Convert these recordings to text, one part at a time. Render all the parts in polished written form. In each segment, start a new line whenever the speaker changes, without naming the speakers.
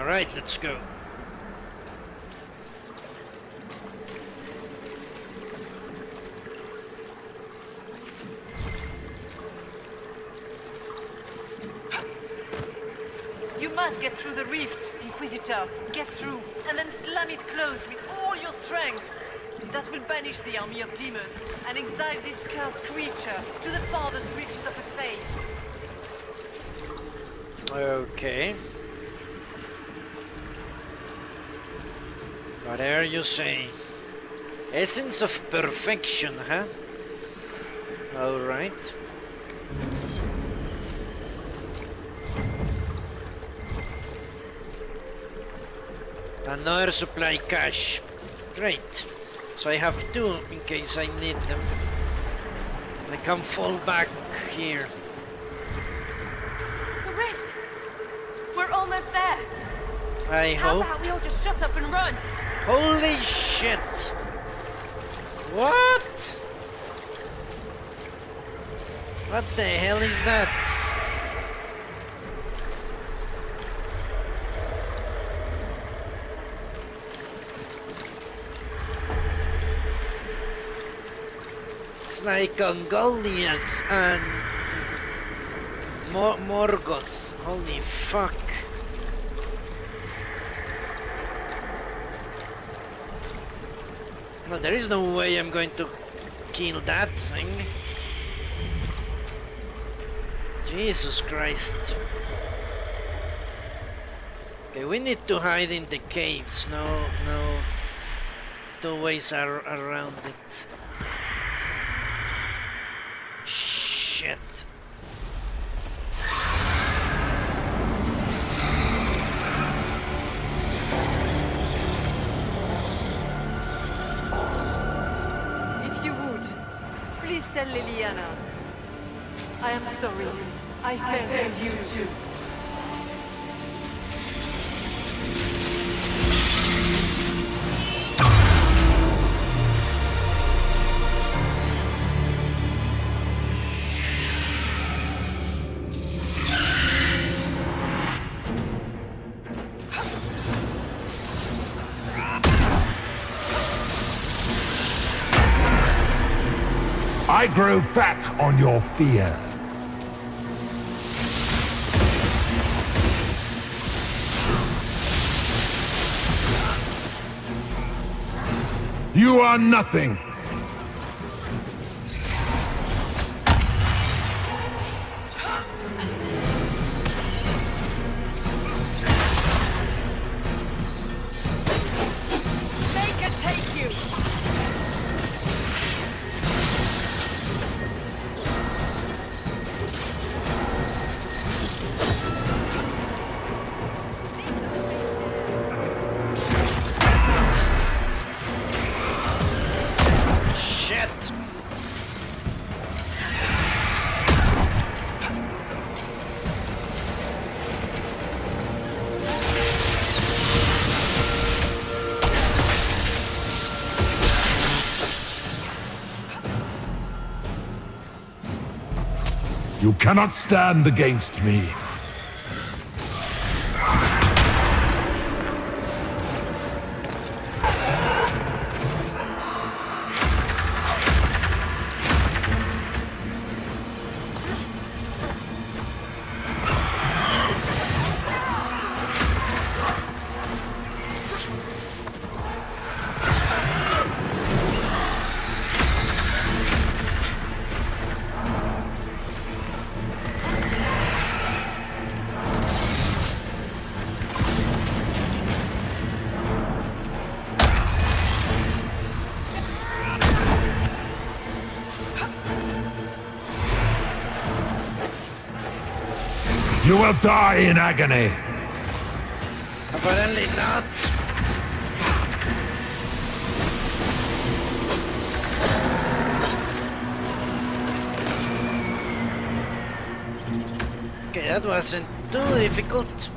Alright, let's go.
You must get through the rift, Inquisitor. Get through, and then slam it closed with all your strength. That will banish the army of demons and exile this cursed creature to the farthest reaches of the fate.
Okay. Whatever you say. Essence of perfection, huh? Alright. Another supply cache. Great. So I have two in case I need them. I can fall back here.
The rift! We're almost there.
I
How
hope.
about we all just shut up and run?
Holy shit! What? What the hell is that? It's like Ungoliath and Morgoth. Holy fuck. No, there is no way I'm going to kill that thing. Jesus Christ. Okay, we need to hide in the caves. No two ways are around it. Shit.
If you would, please tell Liliana. I am sorry. I failed you too.
I grow fat on your fear. You are nothing.
Make it take you!
Shit.
You cannot stand against me. You will die in agony.
Apparently not. Okay, that wasn't too difficult.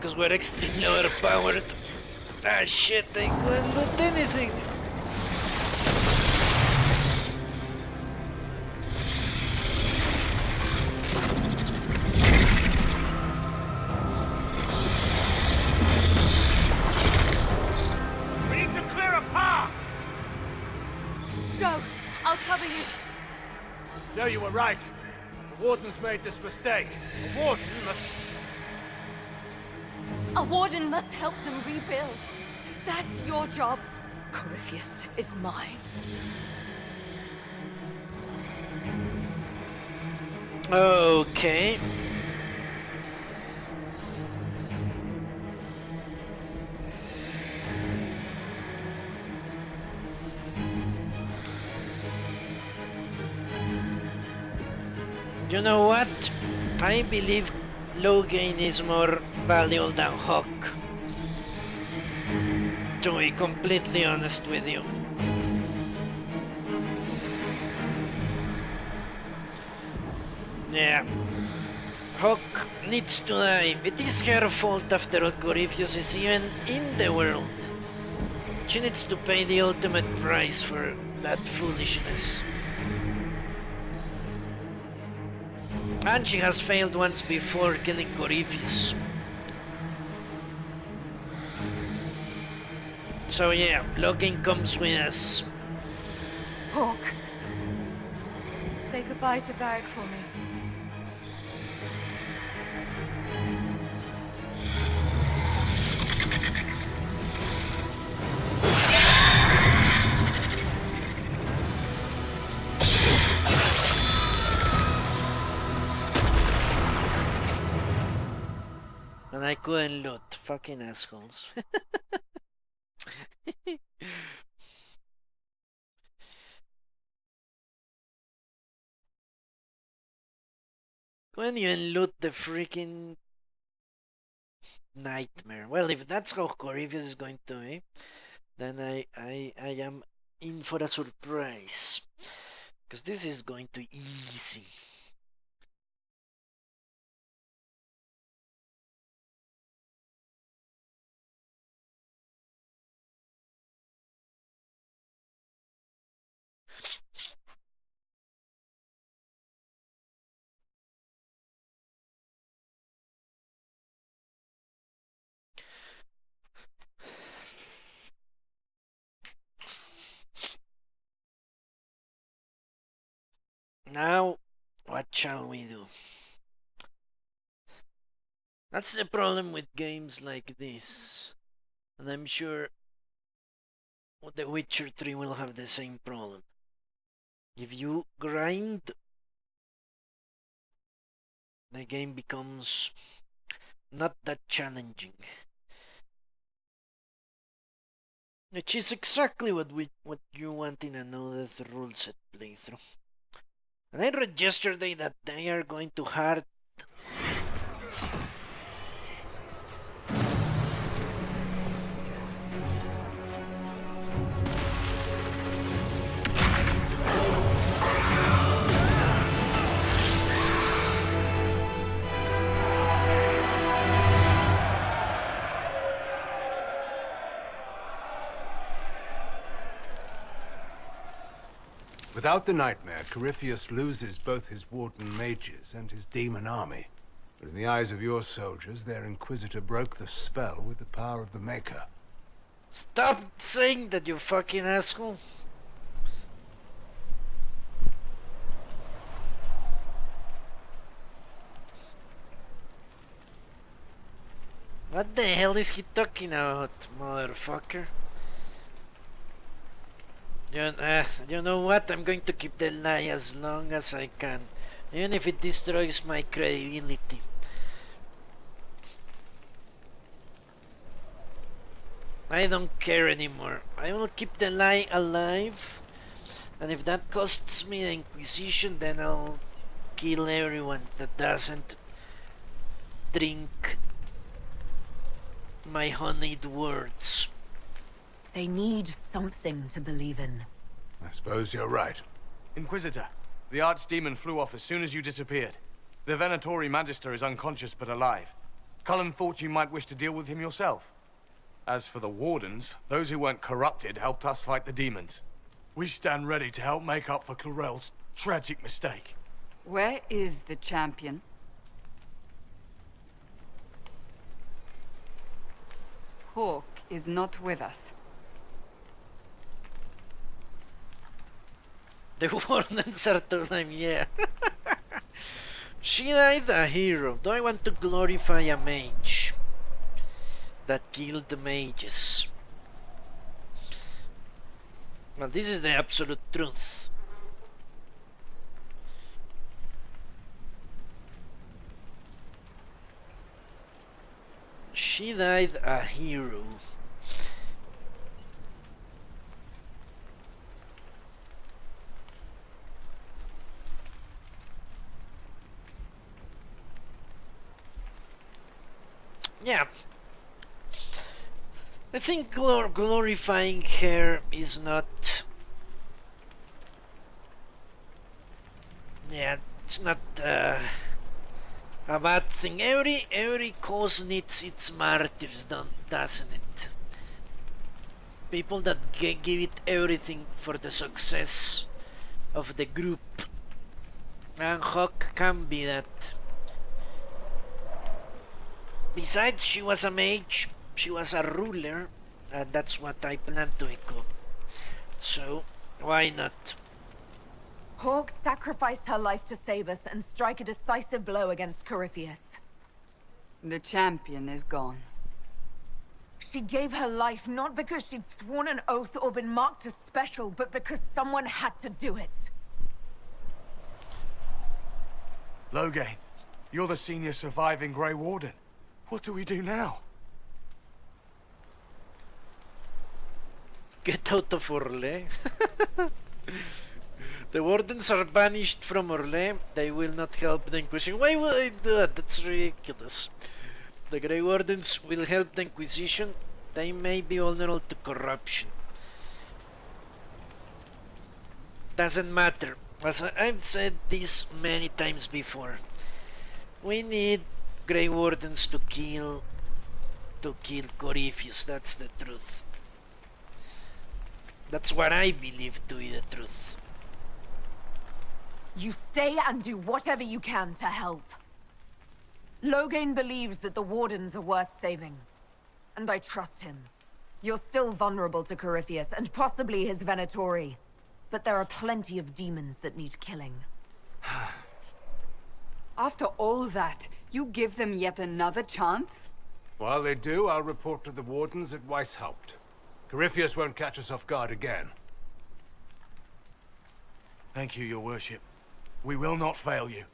because we're extremely overpowered. Ah shit, I couldn't loot anything.
We need to clear a path!
Go! I'll cover you.
No, you were right. The Warden's made this mistake. The Warden must...
A warden must help them rebuild. That's your job. Corypheus is mine.
Okay. You know what? I believe Logain is more valuable than Hawk. To be completely honest with you. Yeah. Hawk needs to die. It is her fault after all. Corypheus is even in the world. She needs to pay the ultimate price for that foolishness. And she has failed once before killing Corypheus. So yeah, Logan comes with us.
Hawk. Say goodbye to Varric for me.
And I couldn't loot. Fucking assholes. Couldn't even loot the freaking nightmare. Well, if that's how Corypheus is going to be, then I am in for a surprise. Because this is going to be easy. Now, what shall we do? That's the problem with games like this. And I'm sure The Witcher 3 will have the same problem. If you grind, the game becomes not that challenging. Which is exactly what you want in another Ruleset playthrough. And I read yesterday that they are going to hard
Without the nightmare, Corypheus loses both his Warden mages and his demon army. But in the eyes of your soldiers, their Inquisitor broke the spell with the power of the Maker.
Stop saying that, you fucking asshole. What the hell is he talking about, motherfucker? You know what? I'm going to keep the lie as long as I can, even if it destroys my credibility. I don't care anymore. I will keep the lie alive, and if that costs me the Inquisition, then I'll kill everyone that doesn't drink my honeyed words.
They need something to believe in.
I suppose you're right.
Inquisitor, the Archdemon flew off as soon as you disappeared. The Venatori Magister is unconscious but alive. Cullen thought you might wish to deal with him yourself. As for the Wardens, those who weren't corrupted helped us fight the demons. We stand ready to help make up for Clorel's tragic mistake.
Where is the champion? Hawk is not with us.
The Wardens are to them, yeah. She died a hero. Do I want to glorify a mage that killed the mages? Well, this is the absolute truth. She died a hero. Yeah. I think glorifying her is not... Yeah, it's not a bad thing. Every cause needs its martyrs, doesn't it? People that give it everything for the success of the group. And Hawk can be that. Besides, she was a mage, she was a ruler, and that's what I plan to become. So, why not?
Hawk sacrificed her life to save us and strike a decisive blow against Corypheus.
The champion is gone.
She gave her life not because she'd sworn an oath or been marked as special, but because someone had to do it.
Loghain, you're the senior surviving Grey Warden. What do we do now?
Get out of Orlais. The Wardens are banished from Orlais. They will not help the Inquisition. Why would I do that? That's ridiculous. The Grey Wardens will help the Inquisition. They may be vulnerable to corruption. Doesn't matter. As I've said this many times before, we need Grey Wardens to kill Corypheus. That's the truth. That's what I believe to be the truth.
You stay and do whatever you can to help. Loghain believes that the Wardens are worth saving, and I trust him. You're still vulnerable to Corypheus, and possibly his Venatori, but there are plenty of demons that need killing.
After all that, you give them yet another chance?
While they do, I'll report to the Wardens at Weishaupt. Corypheus won't catch us off guard again.
Thank you, your worship. We will not fail you.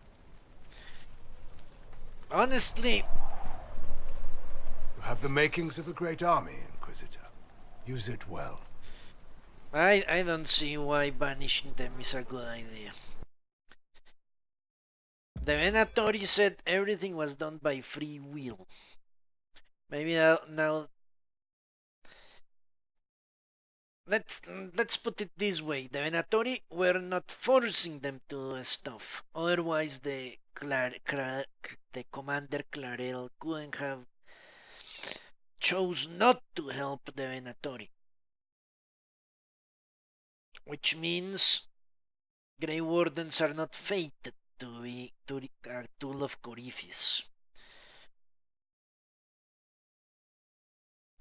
Honestly,
You have the makings of a great army, Inquisitor. Use it well.
I don't see why banishing them is a good idea. The Venatori said everything was done by free will. Maybe now let's put it this way: the Venatori were not forcing them to do stuff. Otherwise, the commander Clarel couldn't have chose not to help the Venatori, which means Grey Wardens are not fated to be a tool of Corypheus.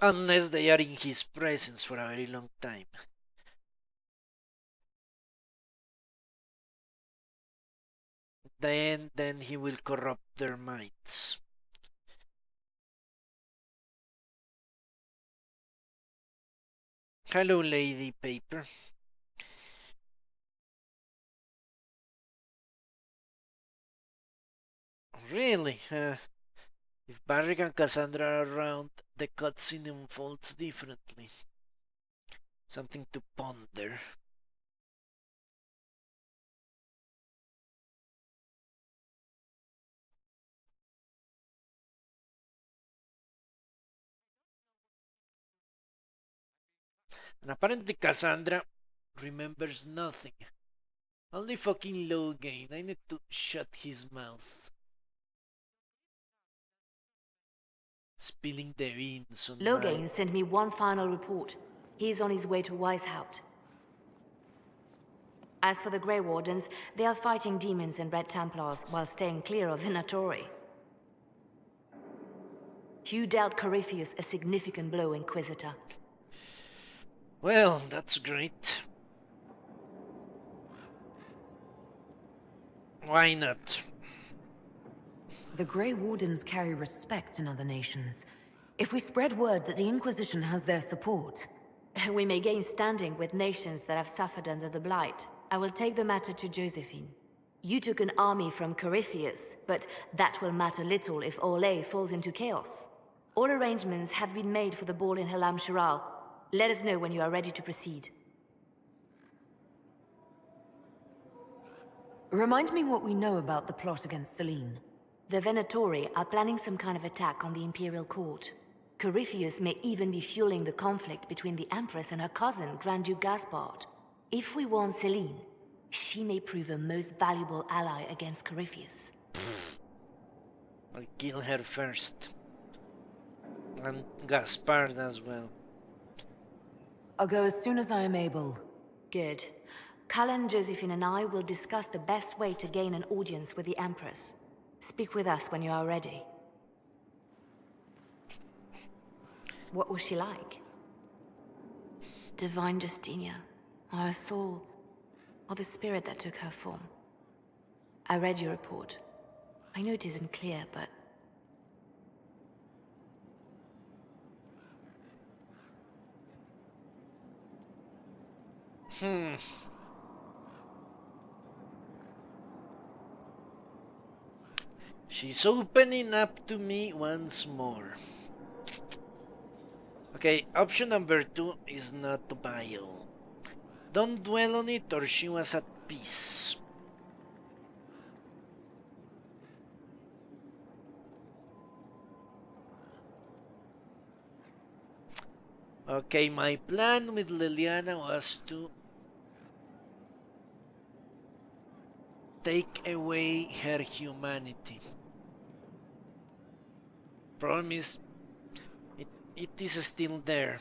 Unless they are in his presence for a very long time. Then he will corrupt their minds. Hello, Lady Paper. Really? If Barrick and Cassandra are around, the cutscene unfolds differently. Something to ponder. And apparently Cassandra remembers nothing. Only fucking Loghain. I need to shut his mouth. spilling the beans on
Logain sent me one final report. He's on his way to Weishaupt. As for the Grey Wardens, they are fighting demons and Red Templars while staying clear of Venatori. You dealt Corypheus a significant blow, Inquisitor.
Well, that's great. Why not?
The Grey Wardens carry respect in other nations. If we spread word that the Inquisition has their support...
We may gain standing with nations that have suffered under the Blight. I will take the matter to Josephine. You took an army from Corypheus, but that will matter little if Orlais falls into chaos. All arrangements have been made for the ball in Halam Shiral. Let us know when you are ready to proceed.
Remind me what we know about the plot against Selene.
The Venatori are planning some kind of attack on the Imperial Court. Corypheus may even be fueling the conflict between the Empress and her cousin, Grand Duke Gaspard. If we warn Selene, she may prove a most valuable ally against Corypheus.
I'll kill her first. And Gaspard as well.
I'll go as soon as I am able.
Good. Cullen, Josephine and I will discuss the best way to gain an audience with the Empress. Speak with us when you are ready. What was she like? Divine Justinia, or her soul, or the spirit that took her form. I read your report. I know it isn't clear, but...
She's opening up to me once more. Okay, option number 2 is not vile. Don't dwell on it or she was at peace. Okay, my plan with Liliana was to take away her humanity. Problem is, it is still there.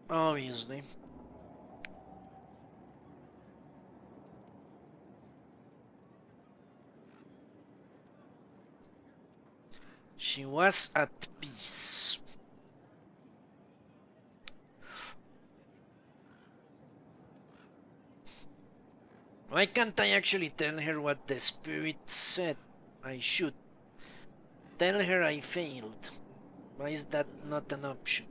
Obviously. She was at peace. Why can't I actually tell her what the spirit said? I should. Tell her I failed. Why is that not an option?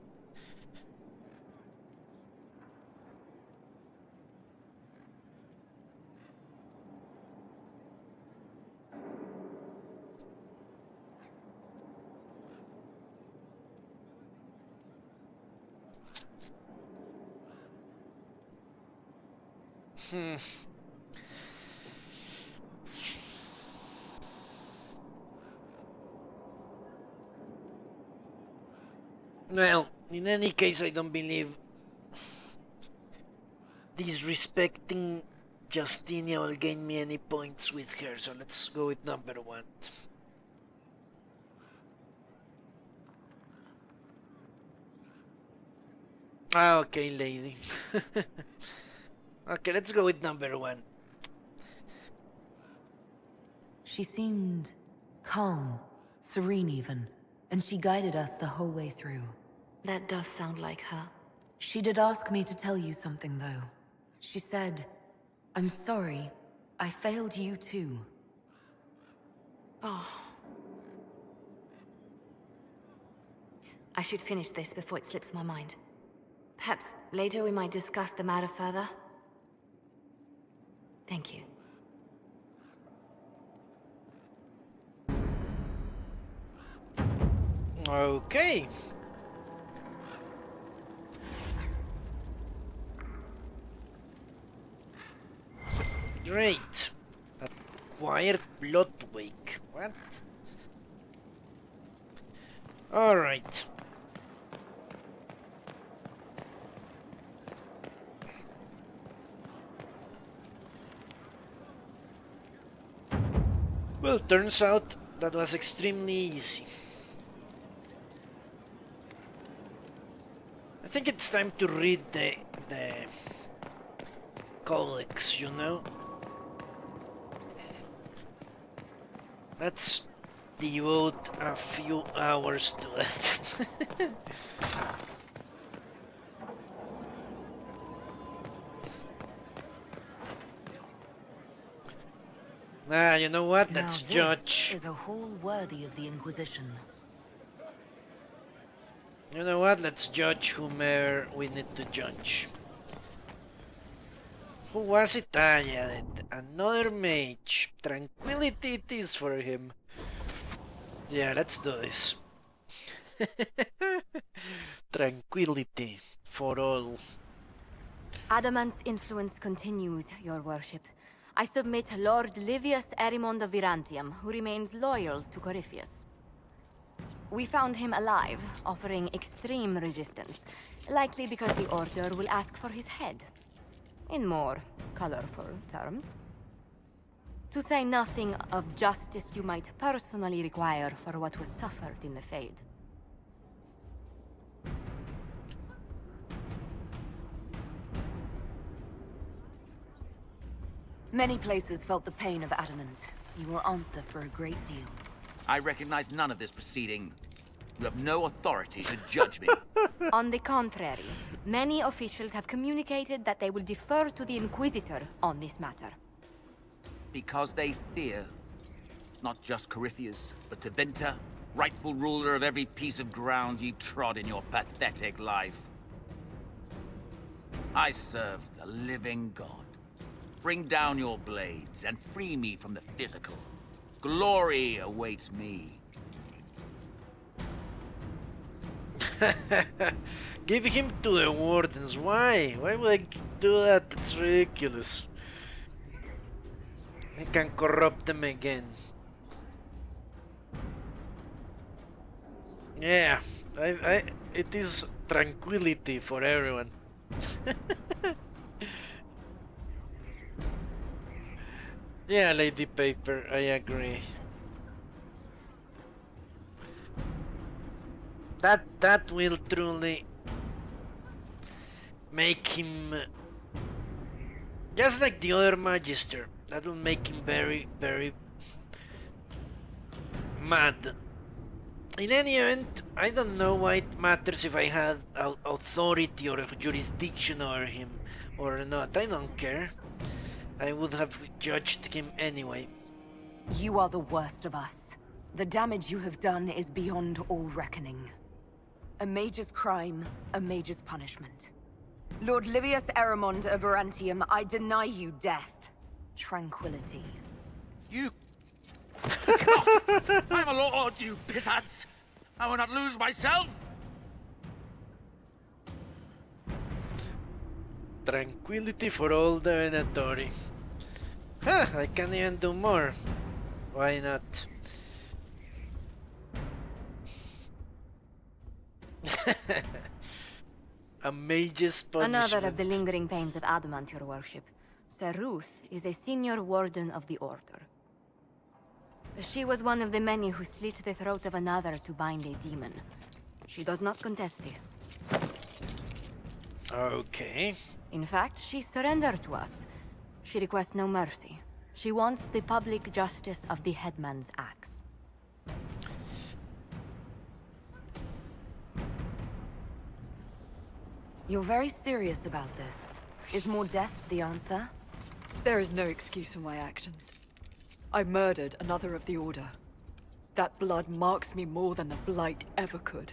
Well, in any case, I don't believe disrespecting Justinia will gain me any points with her, so let's go with number 1. Ah, okay, lady. Okay, let's go with number 1.
She seemed calm, serene even, and she guided us the whole way through.
That does sound like her.
She did ask me to tell you something, though. She said, "I'm sorry, I failed you too."
Oh. I should finish this before it slips my mind. Perhaps later we might discuss the matter further. Thank you.
Okay. Great. Acquired Bloodwake. What? Alright. Well, turns out That was extremely easy. I think it's time to read the codex, you know? Let's devote a few hours to it. You know what? Let's judge.
Is a hall worthy of the Inquisition.
You know what? Let's judge whomever we need to judge. Who was it? Ah, yeah, another mage. Tranquility it is for him. Yeah, let's do this. Tranquility for all.
Adamant's influence continues, your worship. I submit Lord Livius Erimond of Virantium, who remains loyal to Corypheus. We found him alive, offering extreme resistance, likely because the Order will ask for his head. In more colorful terms. To say nothing of justice you might personally require for what was suffered in the Fade.
Many places felt the pain of adamant. You will answer for a great deal.
I recognize none of this proceeding. You have no authority to judge me.
On the contrary, many officials have communicated that they will defer to the Inquisitor on this matter.
Because they fear. Not just Corypheus, but Tevinter, rightful ruler of every piece of ground you trod in your pathetic life. I served a living god. Bring down your blades and free me from the physical. Glory awaits me.
Give him to the Wardens. Why? Why would I do that? It's ridiculous. I can corrupt them again. Yeah, it is tranquility for everyone. Yeah, Lady Paper, I agree. That will truly make him just like the other Magister. That will make him very, very mad. In any event, I don't know why it matters if I had authority or jurisdiction over him or not. I don't care. I would have judged him anyway.
You are the worst of us. The damage you have done is beyond all reckoning. A mage's crime, a mage's punishment. Lord Livius Erimond of Virantium, I deny you death. Tranquility.
You... God, I'm a lord, you pissants! I will not lose myself!
Tranquility for all the Venatori. Huh, I can even do more. Why not? A mage's punishment.
Another of the lingering pains of Adamant, your worship. Sir Ruth is a senior warden of the Order. She was one of the many who slit the throat of another to bind a demon. She does not contest this.
Okay.
In fact, she surrendered to us. She requests no mercy. She wants the public justice of the headman's axe.
You're very serious about this. Is more death the answer?
There is no excuse for my actions. I murdered another of the Order. That blood marks me more than the Blight ever could.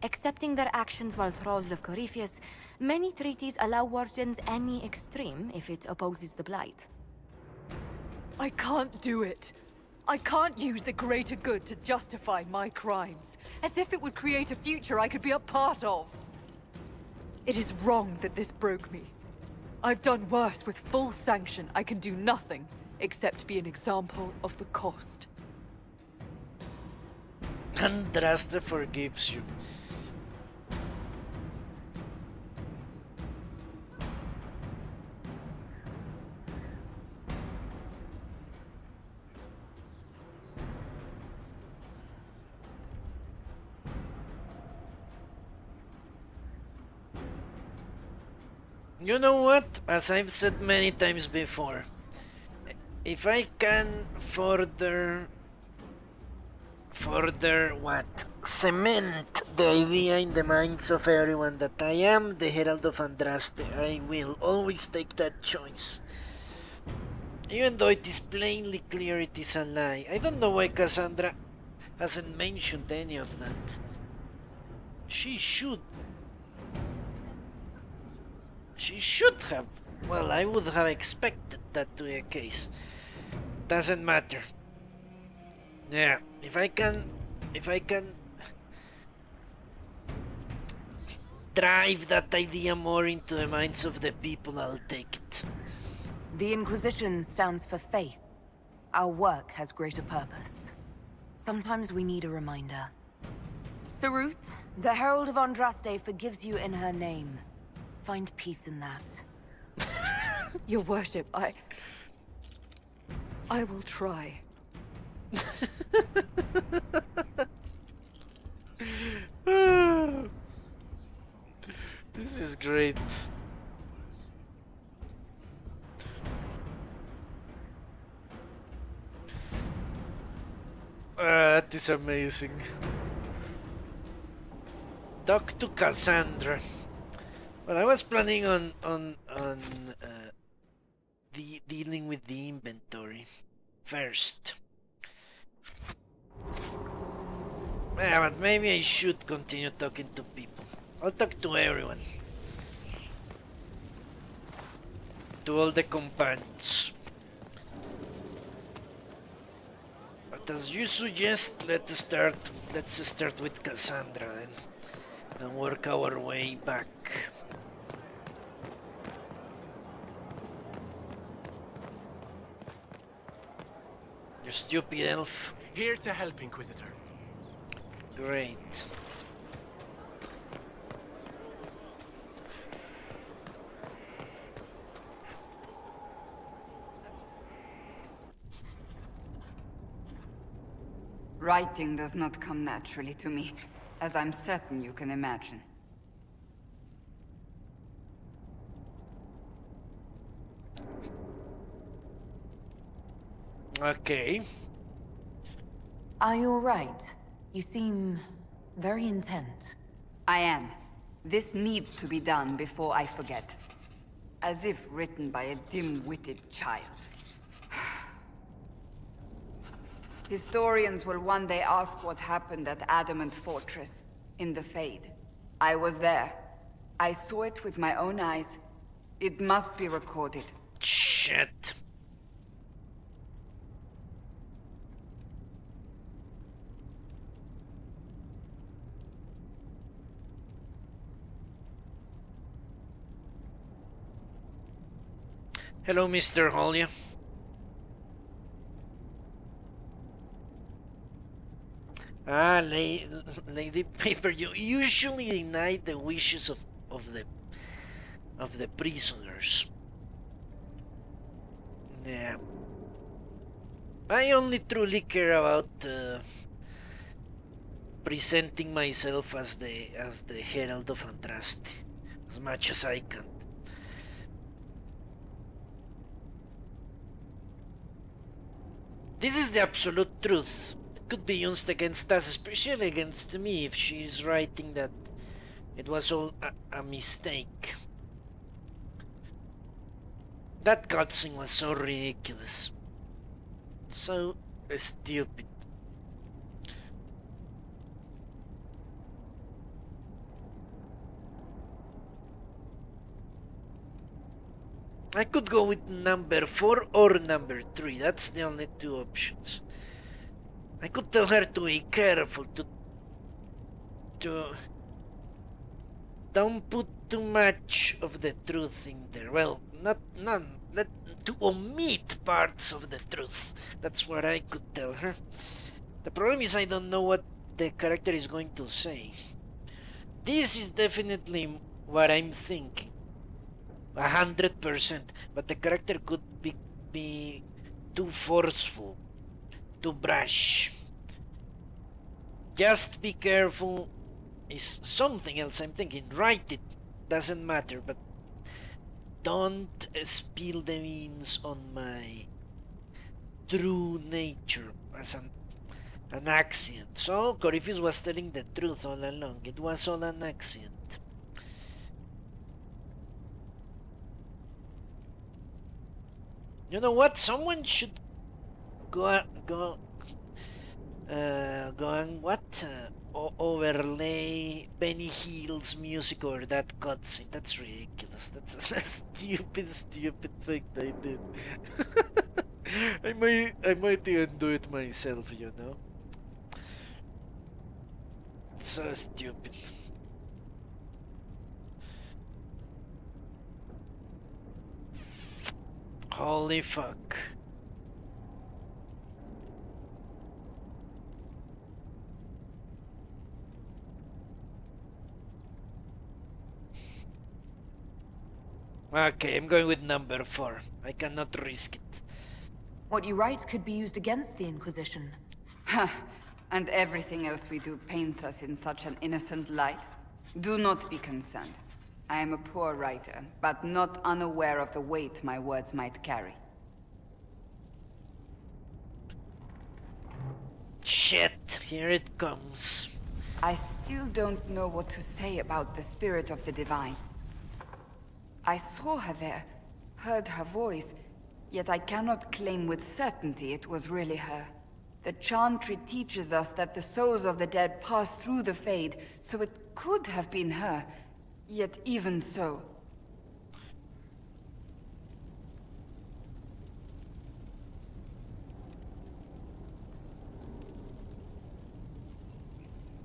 Accepting their actions while thralls of Corypheus, many treaties allow wardens any extreme if it opposes the Blight.
I can't do it. I can't use the greater good to justify my crimes, as if it would create a future I could be a part of. It is wrong that this broke me. I've done worse with full sanction. I can do nothing except be an example of the cost.
Andraste forgives you. You know what? As I've said many times before, if I can further what? Cement the idea in the minds of everyone that I am the Herald of Andraste, I will always take that choice. Even though it is plainly clear it is a lie. I don't know why Cassandra hasn't mentioned any of that. She should. She should have. Well, I would have expected that to be the case. Doesn't matter. Yeah, if I can drive that idea more into the minds of the people, I'll take it.
The Inquisition stands for faith. Our work has greater purpose. Sometimes we need a reminder. Saruth, the Herald of Andraste forgives you in her name. Find peace in that.
Your worship, I will try.
This is great. That is amazing. Talk to Cassandra. Well, I was planning on dealing with the inventory first. Yeah, but maybe I should continue talking to people. I'll talk to everyone. To all the companions. But as you suggest, let's start with Cassandra then, and work our way back. You stupid elf.
Here to help, Inquisitor.
Great.
Writing does not come naturally to me, as I'm certain you can imagine.
Okay.
Are you alright? You seem very intent.
I am. This needs to be done before I forget. As if written by a dim-witted child. Historians will one day ask what happened at Adamant Fortress, in the Fade. I was there. I saw it with my own eyes. It must be recorded.
Shit. Hello, Mr. Holia. Ah, Lady Paper, you usually deny the wishes of the prisoners. Yeah. I only truly care about presenting myself as the Herald of Andraste, as much as I can. This is the absolute truth. It could be used against us, especially against me, if she's writing that it was all a mistake. That cutscene was so ridiculous. So stupid. I could go with number 4 or number 3. That's the only two options. I could tell her to be careful, to don't put too much of the truth in there. Well, to omit parts of the truth. That's what I could tell her. The problem is I don't know what the character is going to say. This is definitely what I'm thinking. 100%, but the character could be too forceful, too brash. Just be careful is something else I'm thinking. Write it, doesn't matter, but don't spill the beans on my true nature as an accident. So Corypheus was telling the truth all along. It was all an accident. You know what? Someone should go and overlay Benny Hill's music over that cutscene. That's ridiculous. That's a stupid thing they did. I might even do it myself, you know. So stupid. Holy fuck. Okay, I'm going with number 4. I cannot risk it.
What you write could be used against the Inquisition.
And everything else we do paints us in such an innocent light. Do not be concerned. I am a poor writer, but not unaware of the weight my words might carry.
Shit, here it comes.
I still don't know what to say about the spirit of the divine. I saw her there, heard her voice, yet I cannot claim with certainty it was really her. The Chantry teaches us that the souls of the dead pass through the Fade, so it could have been her. Yet even so...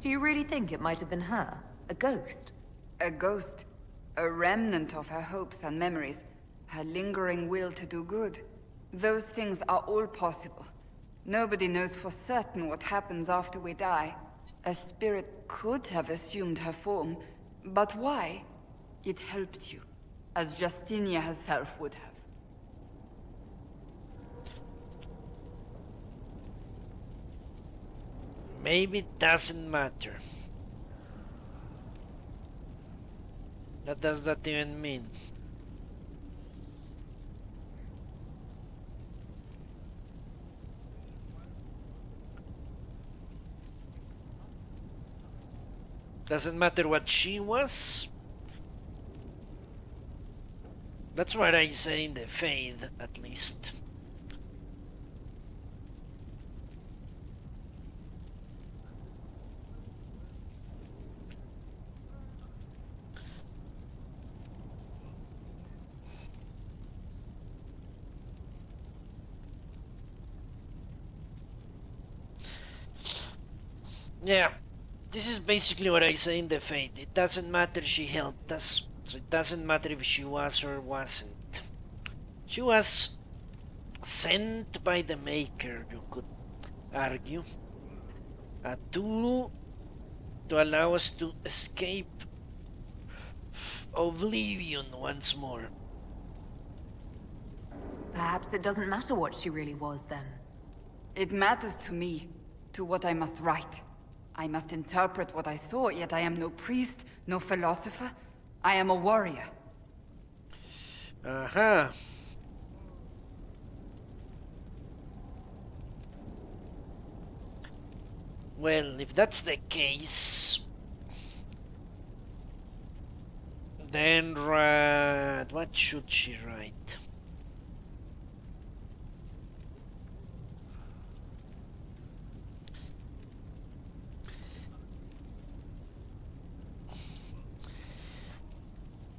Do you really think it might have been her? A ghost?
A ghost. A remnant of her hopes and memories. Her lingering will to do good. Those things are all possible. Nobody knows for certain what happens after we die. A spirit could have assumed her form, but why? It helped you, as Justinia herself would have.
Maybe it doesn't matter. What does that even mean? Doesn't matter what she was? That's what I say in the Faith, at least. Yeah, this is basically what I say in the Fate. It doesn't matter she helped us, so it doesn't matter if she was or wasn't. She was sent by the Maker, you could argue. A tool to allow us to escape oblivion once more.
Perhaps it doesn't matter what she really was then.
It matters to me, to what I must write. I must interpret what I saw, yet I am no priest, no philosopher. I am a warrior.
Uh-huh. Well, if that's the case, then what should she write?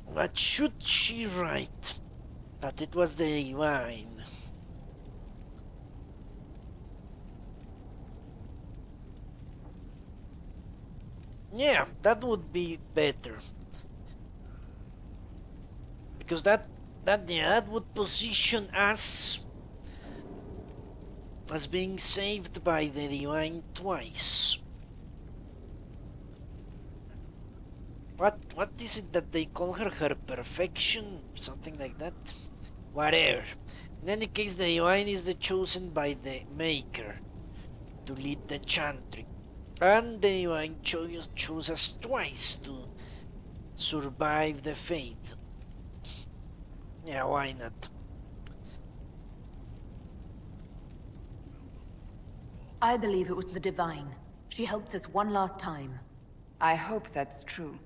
What should she write? That it was the divine. Yeah, that would be better. Because that would position us as being saved by the divine twice. What is it that they call her? Her perfection? Something like that? Whatever. In any case, the divine is the chosen by the Maker to lead the Chantry. And the divine chose us twice to survive the fate. Yeah, why not?
I believe it was the Divine. She helped us one last time.
I hope that's true.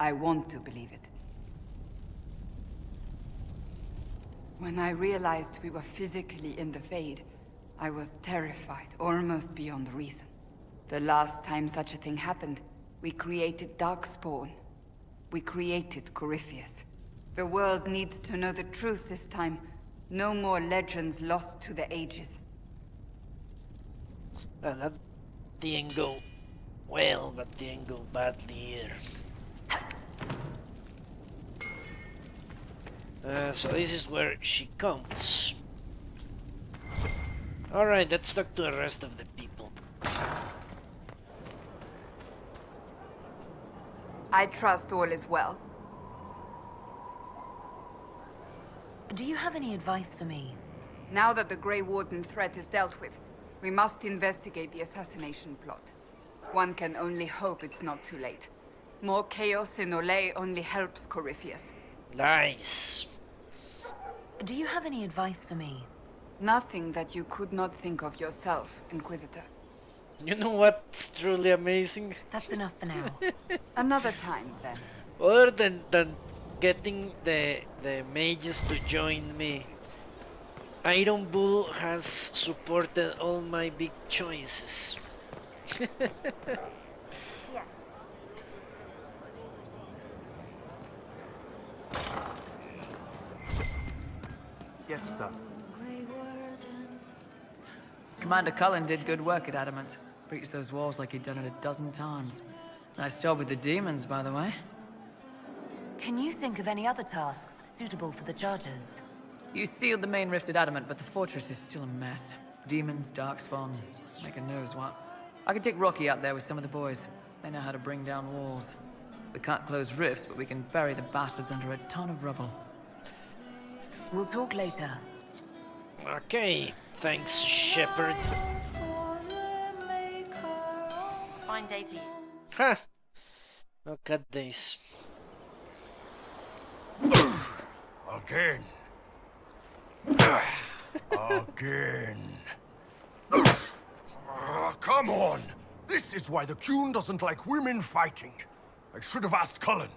I want to believe it. When I realized we were physically in the Fade, I was terrified, almost beyond reason. The last time such a thing happened, we created Darkspawn. We created Corypheus. The world needs to know the truth this time. No more legends lost to the ages.
That didn't go well, but didn't go badly here. So this is where she comes. Alright, let's talk to the rest of the people.
I trust all is well.
Do you have any advice for me?
Now that the Grey Warden threat is dealt with, we must investigate the assassination plot. One can only hope it's not too late. More chaos in Olay only helps Corypheus.
Nice.
Do you have any advice for me?
Nothing that you could not think of yourself, Inquisitor.
You know what's truly amazing?
That's enough for now.
Another time, then.
Other than getting the mages to join me, Iron Bull has supported all my big choices.
Yes, sir.
Commander Cullen did good work at Adamant. Breached those walls like he'd done it a dozen times. Nice job with the demons, by the way.
Can you think of any other tasks suitable for the Chargers?
You sealed the main rift at Adamant, but the fortress is still a mess. Demons, Darkspawn, making knows what. I could take Rocky out there with some of the boys. They know how to bring down walls. We can't close rifts, but we can bury the bastards under a ton of rubble.
We'll talk later.
Okay, thanks, Shepard.
Fine day to you.
Ha! Look at this.
Again. Again. Come on! This is why the Qun doesn't like women fighting. I should have asked Cullen.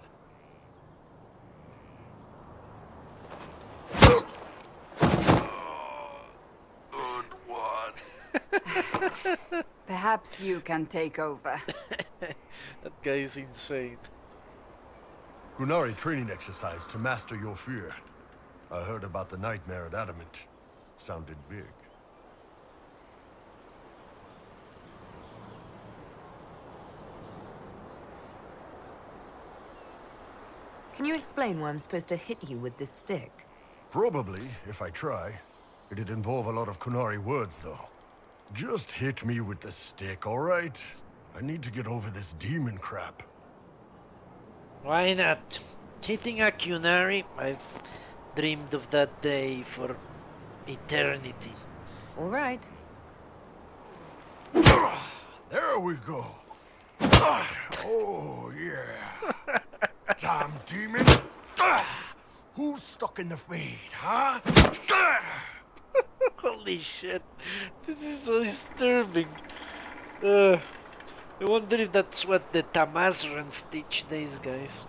Good one.
Perhaps you can take over.
That guy is insane.
Qunari training exercise to master your fear. I heard about the nightmare at Adamant. Sounded big.
Can you explain why I'm supposed to hit you with this stick?
Probably, if I try. It'd involve a lot of Qunari words, though. Just hit me with the stick, alright? I need to get over this demon crap.
Why not? Hitting a Qunari? I've dreamed of that day for eternity.
Alright.
There we go. Oh, yeah. Damn demon. Who's stuck in the Fade, huh?
Holy shit. This is so disturbing. I wonder if that's what the Tamazrans teach these guys.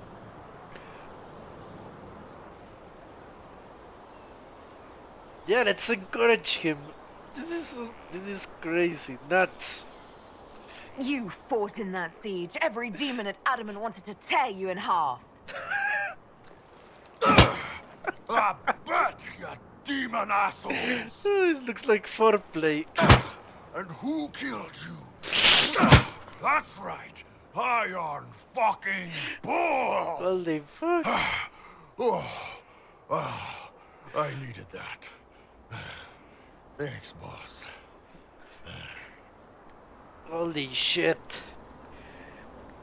Yeah, let's encourage him. This is crazy, nuts.
You fought in that siege. Every demon at Adamant wanted to tear you in half.
I bet, you demon assholes!
This looks like foreplay.
And who killed you? That's right, Iron fucking Bull!
Holy fuck.
I needed that. Thanks, boss.
Holy shit.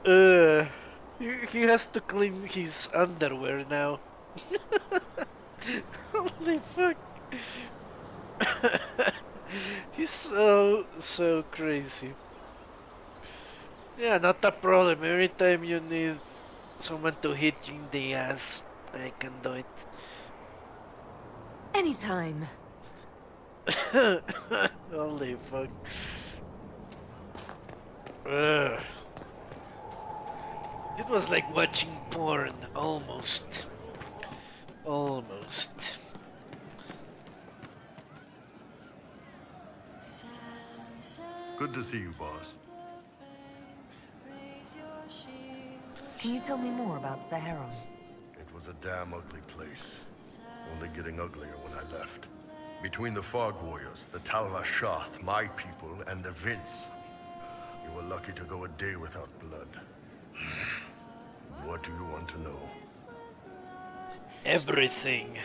He has to clean his underwear now. Holy fuck. He's so crazy. Yeah, not a problem. Every time you need someone to hit you in the ass, I can do it.
Anytime.
Holy fuck. Ugh. It was like watching porn, almost. Almost.
Good to see you, boss.
Can you tell me more about Saharon?
It was a damn ugly place. Only getting uglier when I left. Between the Fog Warriors, the Tal-Rashath, my people, and the Vince. You were lucky to go a day without blood. What do you want to know?
Everything.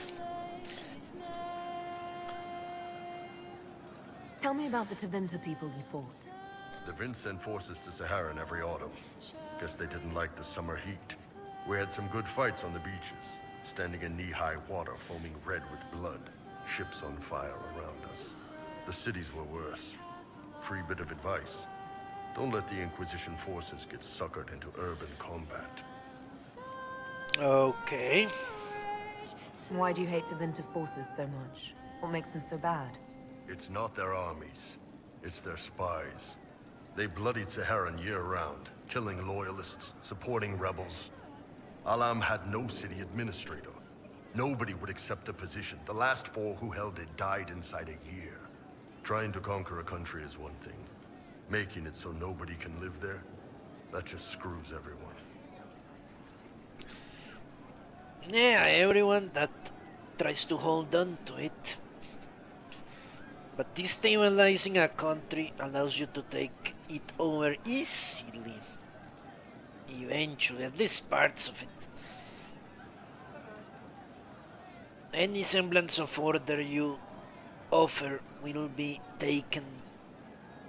Tell me about the Tevinter people you fought.
The Vince sent forces to Saharan every autumn. Guess they didn't like the summer heat. We had some good fights on the beaches, standing in knee-high water foaming red with blood, ships on fire around us. The cities were worse. Free bit of advice. Don't let the Inquisition forces get suckered into urban combat.
Okay.
Why do you hate Tevinter forces so much? What makes them so bad?
It's not their armies. It's their spies. They bloodied Saharan year-round, killing loyalists, supporting rebels. Alam had no city administrator. Nobody would accept the position. The last 4 who held it died inside a year. Trying to conquer a country is one thing. Making it so nobody can live there, that just screws everyone.
Yeah, everyone that tries to hold on to it. But destabilizing a country allows you to take it over easily. Eventually, at least parts of it. Any semblance of order you offer will be taken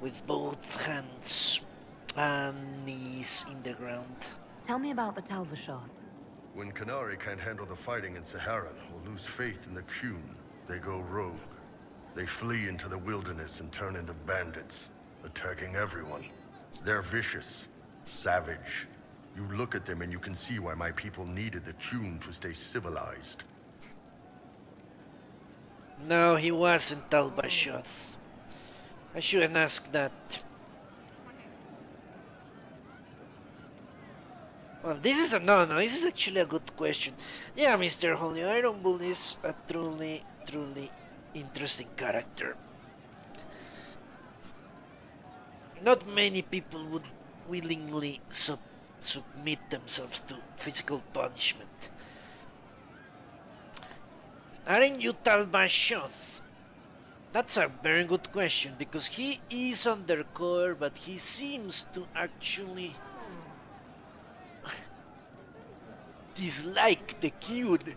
with both hands and knees in the ground.
Tell me about the Tal-Rashath.
When Qunari can't handle the fighting in Saharan or lose faith in the Qun, they go rogue. They flee into the wilderness and turn into bandits, attacking everyone. They're vicious, savage. You look at them and you can see why my people needed the Qun to stay civilized.
No, he wasn't Tal-Bashath. I shouldn't ask that. Well, this is this is actually a good question. Yeah, Mr. Holy Iron Bull is a truly interesting character. Not many people would willingly submit themselves to physical punishment. Aren't you Tal-Bashath? That's a very good question, because he is undercover, but he seems to actually dislike the Qun.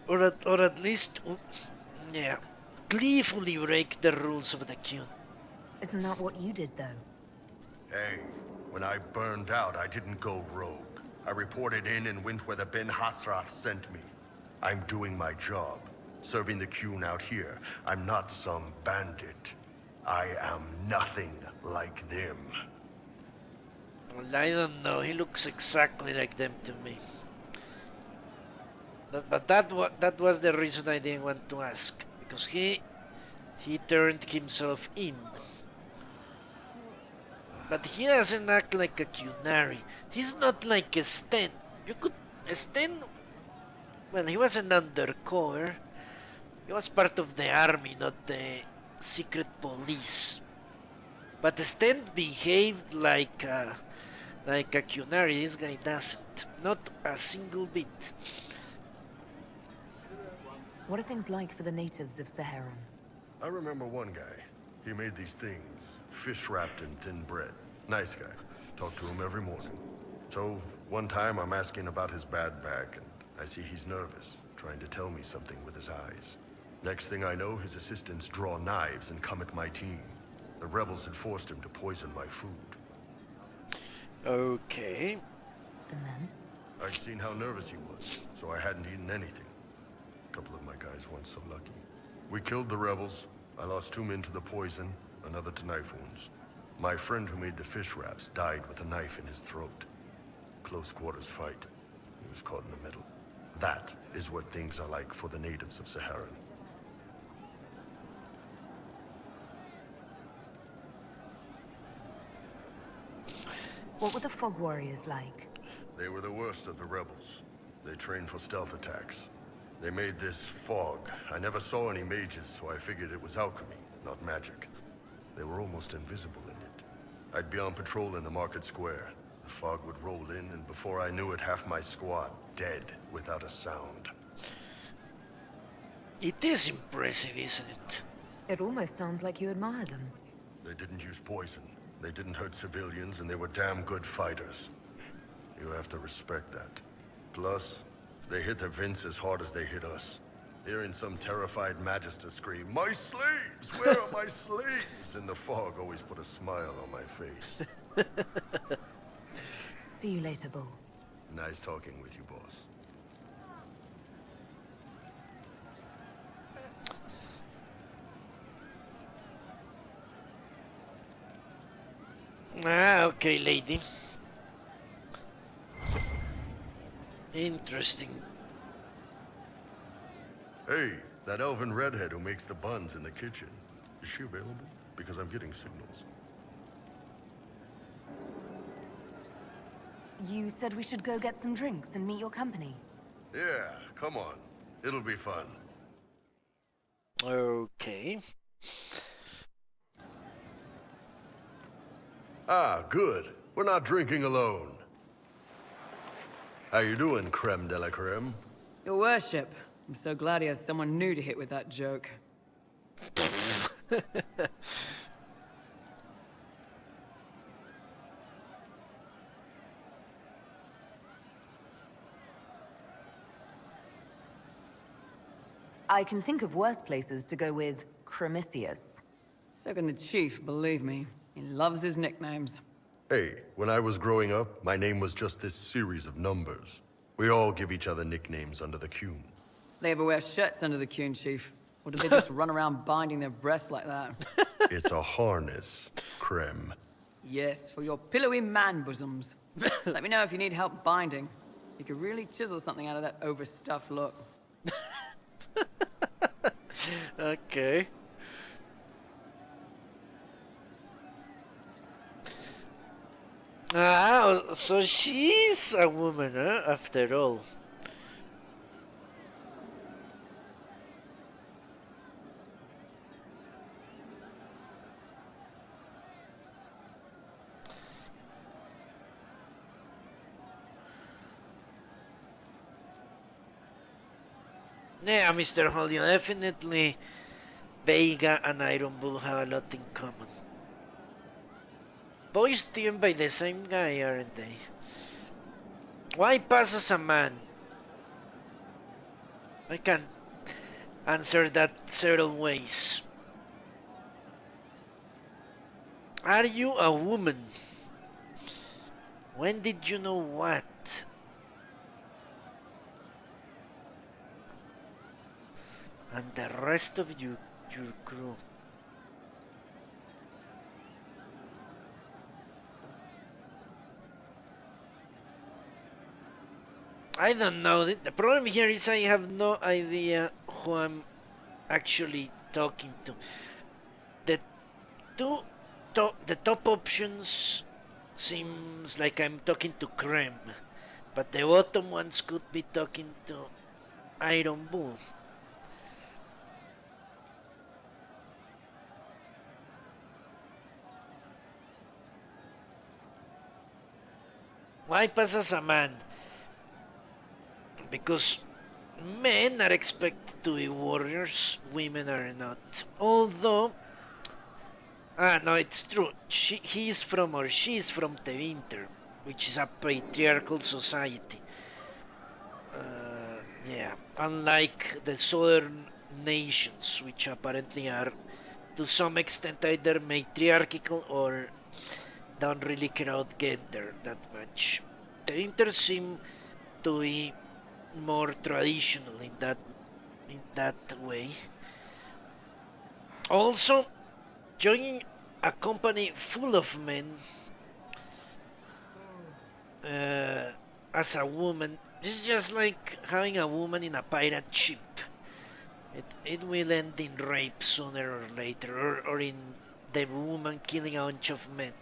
Or at least, yeah, gleefully break the rules of the Qun.
Isn't that what you did, though?
Hey, when I burned out, I didn't go rogue. I reported in and went where the Ben Hasrath sent me. I'm doing my job, serving the Qun out here. I'm not some bandit. I am nothing like them.
Well, I don't know. He looks exactly like them to me. But that was the reason I didn't want to ask, because he turned himself in. But he doesn't act like a Qunari. He's not like a Sten. Sten, well, he wasn't undercover. He was part of the army, not the secret police. But Sten behaved like a Qunari. This guy doesn't. Not a single bit.
What are things like for the natives of Saharan?
I remember one guy. He made these things, fish wrapped in thin bread. Nice guy. Talk to him every morning. So, one time I'm asking about his bad back, and I see he's nervous, trying to tell me something with his eyes. Next thing I know, his assistants draw knives and come at my team. The rebels had forced him to poison my food.
Okay.
And then?
I'd seen how nervous he was, so I hadn't eaten anything. A couple of my guys weren't so lucky. We killed the rebels. I lost 2 men to the poison, another to knife wounds. My friend who made the fish wraps died with a knife in his throat. Close quarters fight. He was caught in the middle. That is what things are like for the natives of Saharan.
What were the Fog Warriors like?
They were the worst of the rebels. They trained for stealth attacks. They made this fog. I never saw any mages, so I figured it was alchemy, not magic. They were almost invisible in it. I'd be on patrol in the market square. The fog would roll in, and before I knew it, half my squad dead without a sound.
It is impressive, isn't it?
It almost sounds like you admire them.
They didn't use poison. They didn't hurt civilians, and they were damn good fighters. You have to respect that. Plus, they hit the Vince as hard as they hit us. Hearing some terrified Magister scream, "My slaves! Where are my slaves?" in the fog always put a smile on my face.
See you later, Bull.
Nice talking with you, boss.
Ah, okay, lady. Interesting.
Hey, that elven redhead who makes the buns in the kitchen. Is she available? Because I'm getting signals.
You said we should go get some drinks and meet your company.
Yeah, come on. It'll be fun.
Okay.
Ah, good. We're not drinking alone. How you doing, creme de la creme?
Your worship. I'm so glad he has someone new to hit with that joke.
I can think of worse places to go with Cremisius.
So can the chief, believe me. He loves his nicknames.
Hey, when I was growing up, my name was just this series of numbers. We all give each other nicknames under the Qun.
They ever wear shirts under the Qun, chief? Or do they just run around binding their breasts like that?
It's a harness, creme.
Yes, for your pillowy man bosoms. Let me know if you need help binding. You could really chisel something out of that overstuffed look.
Okay. Ah, so she's a woman, huh? After all. Yeah, Mr. Holly, definitely Veiga and Iron Bull have a lot in common. Boys tuned by the same guy, aren't they? Why pass as a man? I can answer that several ways. Are you a woman? When did you know what? And the rest of your crew. I don't know. The problem here is I have no idea who I'm actually talking to. The top options seems like I'm talking to Creme, but the bottom ones could be talking to Iron Bull. Why pass as a man? Because men are expected to be warriors, women are not. Although, no, it's true. She's from Tevinter, which is a patriarchal society. Yeah, unlike the southern nations, which apparently are to some extent either matriarchal or don't really care about gender that much. Tevinter seem to be more traditional in that way. Also, joining a company full of men as a woman This is just like having a woman in a pirate ship. It will end in rape sooner or later, or in the woman killing a bunch of men.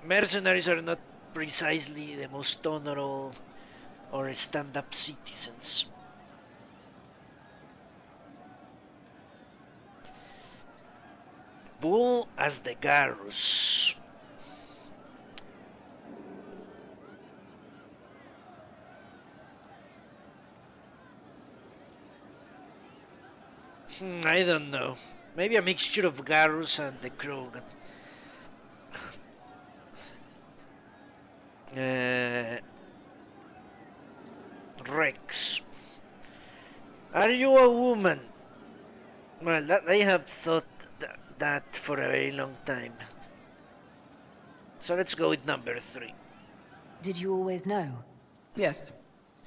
Mercenaries are not precisely the most honorable or stand-up citizens. Bull as the Garrus. I don't know. Maybe a mixture of Garrus and the Krogan. Rex. Are you a woman? Well, I have thought that for a very long time. So let's go with number 3.
Did you always know?
Yes.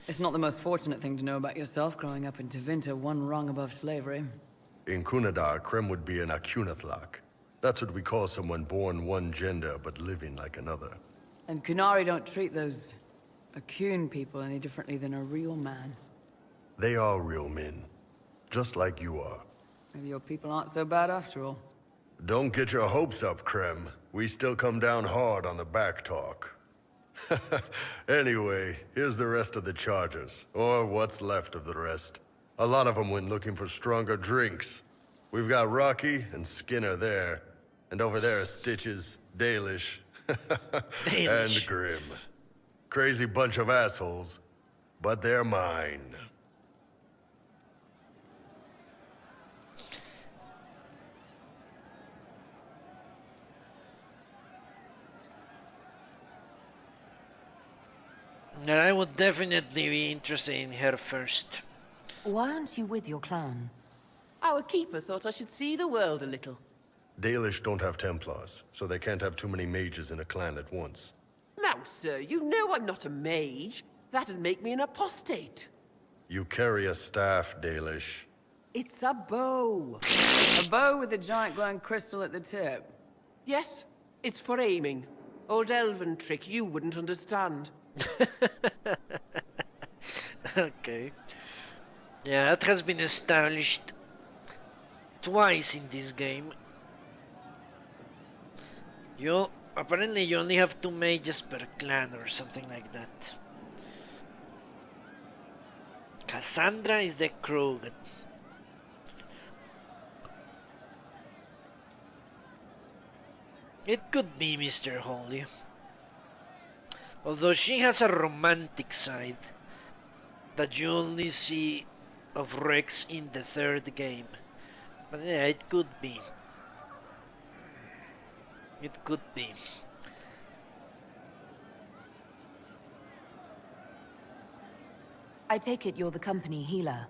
It's not the most fortunate thing to know about yourself, growing up in Tevinter, one rung above slavery.
In Kunadar, Krem would be an Akunathlak. That's what we call someone born one gender but living like another.
And Kunari don't treat those Akun people any differently than a real man.
They are real men, just like you are.
Maybe your people aren't so bad after all.
Don't get your hopes up, Krem. We still come down hard on the back talk. Anyway, here's the rest of the charges, or what's left of the rest. A lot of them went looking for stronger drinks. We've got Rocky and Skinner there, and over there are Stitches, Dalish, and Grim. Crazy bunch of assholes, but they're mine.
And I would definitely be interested in her first.
Why aren't you with your clan?
Our keeper thought I should see the world a little.
Dalish don't have Templars, so they can't have too many mages in a clan at once.
Now, sir, you know I'm not a mage. That'd make me an apostate.
You carry a staff, Dalish.
It's a bow.
A bow with a giant glowing crystal at the tip.
Yes, it's for aiming. Old elven trick you wouldn't understand.
Okay. Yeah, that has been established twice in this game. Apparently you only have 2 mages per clan or something like that. Cassandra is the Krogan. It could be Mr. Holy. Although she has a romantic side that you only see of Rex in the 3rd game. But yeah, it could be. It could be.
I take it you're the company healer.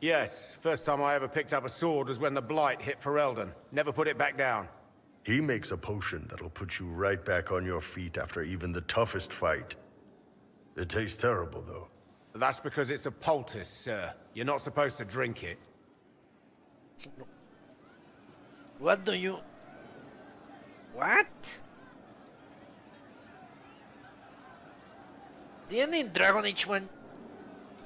Yes, first time I ever picked up a sword was when the Blight hit Ferelden. Never put it back down.
He makes a potion that'll put you right back on your feet after even the toughest fight. It tastes terrible, though.
That's because it's a poultice, sir. You're not supposed to drink it.
What do you... What? Didn't in Dragon Age 1...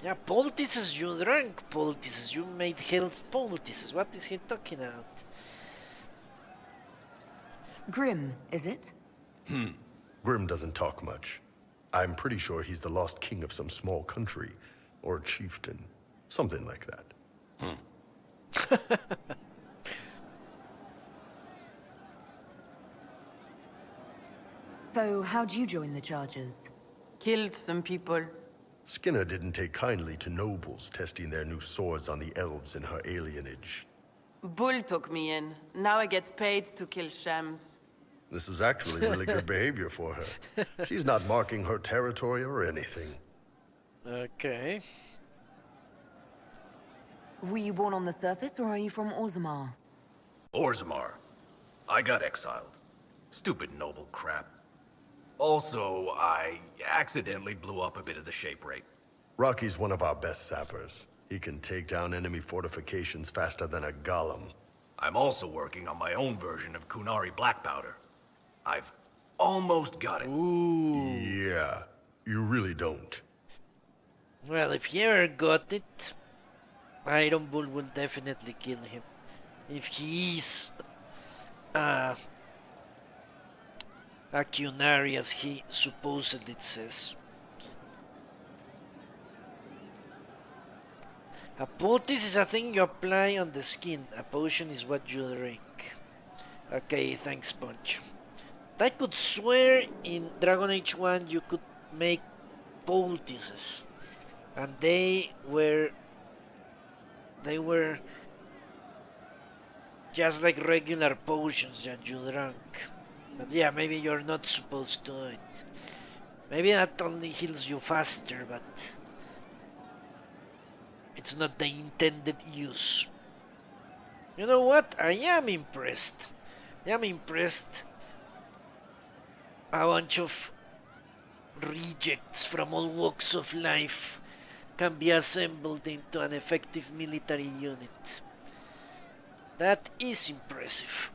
Yeah, poultices, you drank poultices, you made health poultices. What is he talking about?
Grim, is it?
Grim doesn't talk much. I'm pretty sure he's the lost king of some small country, or chieftain. Something like that.
So, how'd you join the Chargers?
Killed some people.
Skinner didn't take kindly to nobles testing their new swords on the elves in her alienage.
Bull took me in. Now I get paid to kill shams.
This is actually really good behavior for her. She's not marking her territory or anything.
Okay.
Were you born on the surface, or are you from Orzammar?
Orzammar. I got exiled. Stupid noble crap. Also, I accidentally blew up a bit of the shape rate.
Rocky's one of our best sappers. He can take down enemy fortifications faster than a golem.
I'm also working on my own version of Kunari black powder. I've Almost got it.
Yeah, you really don't.
Well, if he ever got it, Iron Bull will definitely kill him. If he is a Qunari as he supposedly says. A poultice is a thing you apply on the skin. A potion is what you drink. Okay, thanks, Punch. I could swear in Dragon Age 1 you could make poultices. And they were just like regular potions that you drank. But yeah, maybe you're not supposed to do it. Maybe that only heals you faster, but it's not the intended use. You know what? I am impressed. A bunch of rejects from all walks of life can be assembled into an effective military unit. That is impressive.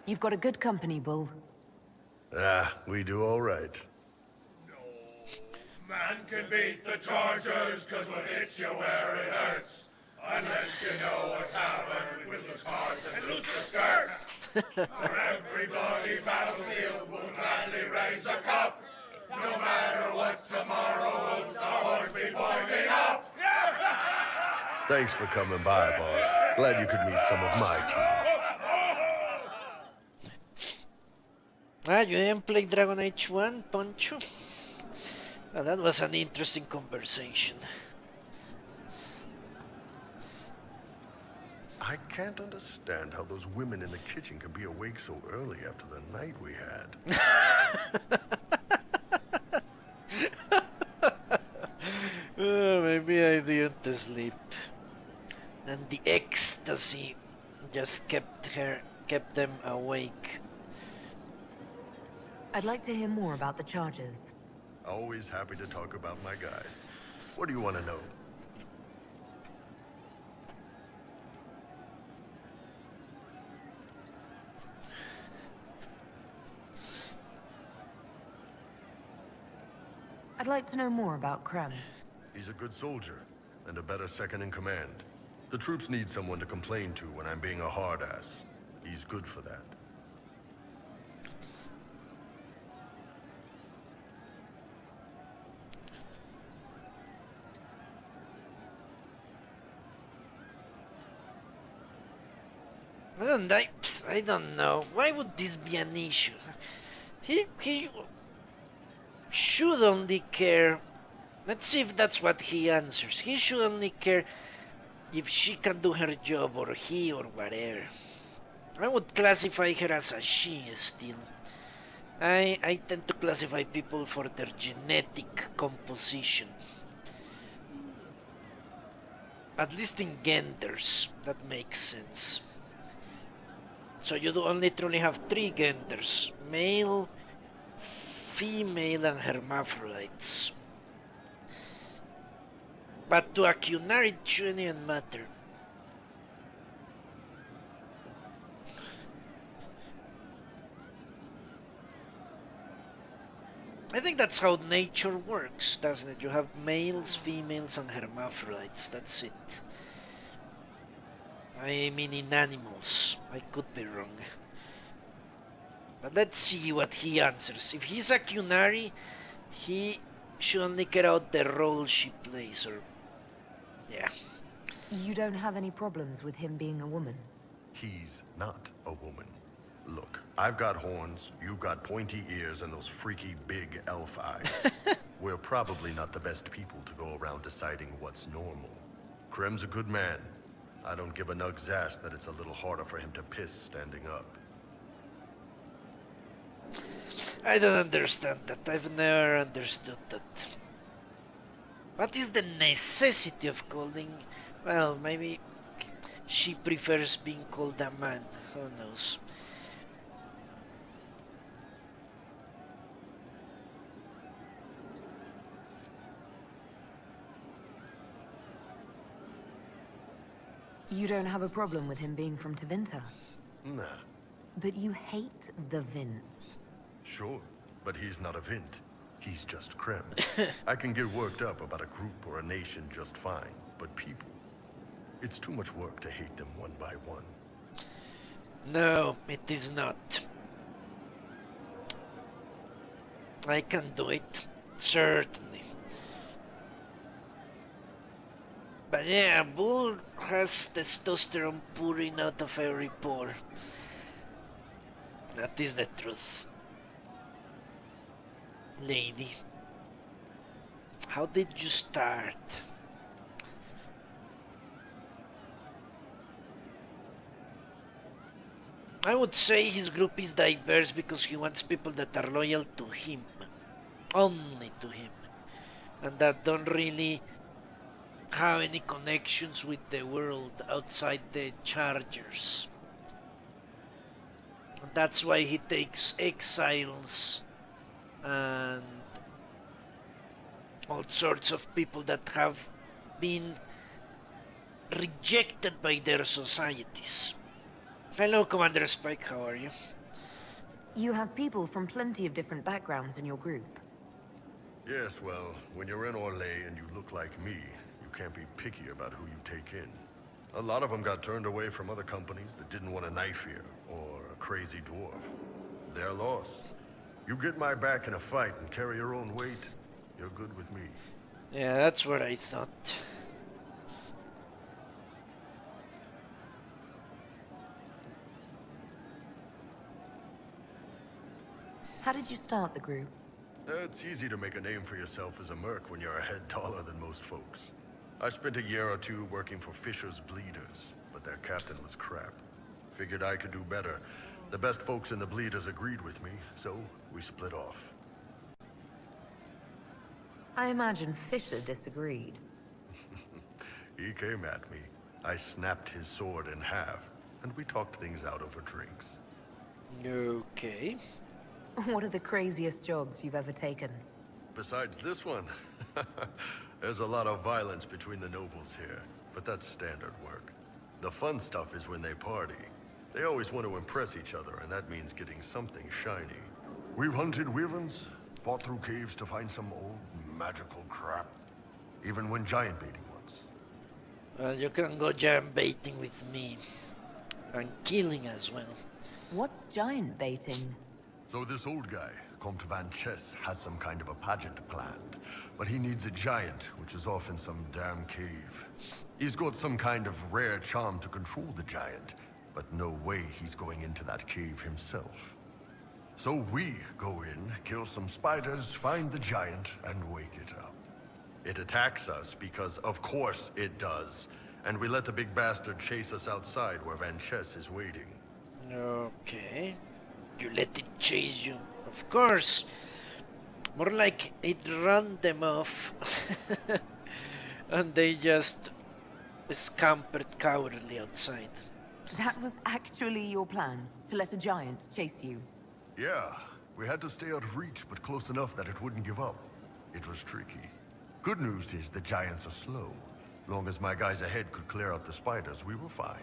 You've got a good company, Bull.
We do all right.
Man can beat the Chargers, cause what hits you where it hurts. Unless you know what's happened with the cards and loose the skirt. For everybody battlefield will gladly raise a cup. No matter what tomorrow holds, our horns be pointing up.
Thanks for coming by, boss. Glad you could meet some of my team.
You didn't play Dragon Age 1, Poncho? Well, that was an interesting conversation.
I can't understand how those women in the kitchen can be awake so early after the night we had.
Maybe I didn't sleep. And the ecstasy just kept them awake.
I'd like to hear more about the charges.
Always happy to talk about my guys. What do you want to know?
I'd like to know more about Krem.
He's a good soldier, and a better second in command. The troops need someone to complain to when I'm being a hard-ass. He's good for that.
I don't know. Why would this be an issue? He should only care. Let's see if that's what he answers. He should only care if she can do her job, or he, or whatever. I would classify her as a she still. I tend to classify people for their genetic composition. At least in genders, that makes sense. So you do only truly have 3 genders: male, female, and hermaphrodites. But to a Qunari, it shouldn't even matter. I think that's how nature works, doesn't it? You have males, females, and hermaphrodites. That's it. I mean in animals. I could be wrong. But let's see what he answers. If he's a Qunari, he should only care out the role she plays, or... yeah.
You don't have any problems with him being a woman?
He's not a woman. Look, I've got horns, you've got pointy ears, and those freaky big elf eyes. We're probably not the best people to go around deciding what's normal. Krem's a good man. I don't give a nug's ass that it's a little harder for him to piss standing up.
I don't understand that. I've never understood that. What is the necessity of calling... well, maybe she prefers being called a man. Who knows?
You don't have a problem with him being from Tevinter?
Nah.
But you hate the Vince.
Sure, but he's not a Vint. He's just Krem. I can get worked up about a group or a nation just fine, but people... It's too much work to hate them one by one.
No, it is not. I can do it, certainly. But yeah, Bull has testosterone pouring out of every pore. That is the truth. Lady, how did you start? I would say his group is diverse because he wants people that are loyal to him. Only to him. And that don't really have any connections with the world outside the Chargers. And that's why he takes exiles and all sorts of people that have been rejected by their societies. Hello, Commander Spike, how are you?
You have people from plenty of different backgrounds in your group.
Yes, well, when you're in Orlais and you look like me, you can't be picky about who you take in. A lot of them got turned away from other companies that didn't want a knife here, or a crazy dwarf. Their loss. You get my back in a fight and carry your own weight, you're good with me.
Yeah, that's what I thought.
How did you start the group?
It's easy to make a name for yourself as a merc when you're a head taller than most folks. I spent a year or two working for Fisher's Bleeders, but their captain was crap. Figured I could do better. The best folks in the Bleeders agreed with me, so we split off.
I imagine Fisher disagreed.
He came at me. I snapped his sword in half, and we talked things out over drinks.
Okay.
What are the craziest jobs you've ever taken?
Besides this one, there's a lot of violence between the nobles here, but that's standard work. The fun stuff is when they party. They always want to impress each other, and that means getting something shiny. We've hunted wyverns, fought through caves to find some old magical crap. Even went giant baiting once.
Well, you can go giant baiting with me. And killing as well.
What's giant baiting?
So this old guy, Comte Van Chess, has some kind of a pageant planned. But he needs a giant, which is off in some damn cave. He's got some kind of rare charm to control the giant, but no way he's going into that cave himself. So we go in, kill some spiders, find the giant, and wake it up. It attacks us because, of course, it does. And we let the big bastard chase us outside where Van Chess is waiting.
Okay. You let it chase you. Of course. More like it ran them off. And they just scampered cowardly outside.
That was actually your plan, to let a giant chase you?
Yeah, we had to stay out of reach, but close enough that it wouldn't give up. It was tricky. Good news is the giants are slow. Long as my guys ahead could clear out the spiders, we were fine.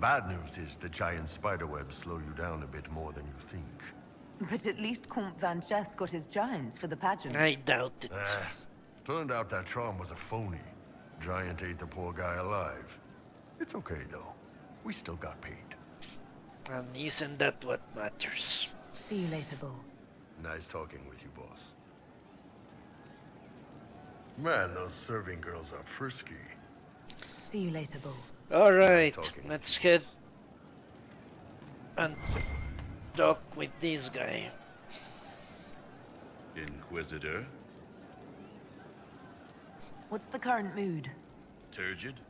Bad news is the giant spiderwebs slow you down a bit more than you think.
But at least Comte Van Chess got his giant for the pageant.
I doubt it.
Turned out that charm was a phony. Giant ate the poor guy alive. It's okay, though. We still got paid.
And isn't that what matters?
See you later, Bull.
Nice talking with you, boss. Man, those serving girls are frisky.
See you later, Bull.
Alright, let's head and talk with this guy.
Inquisitor?
What's the current mood?
Turgid?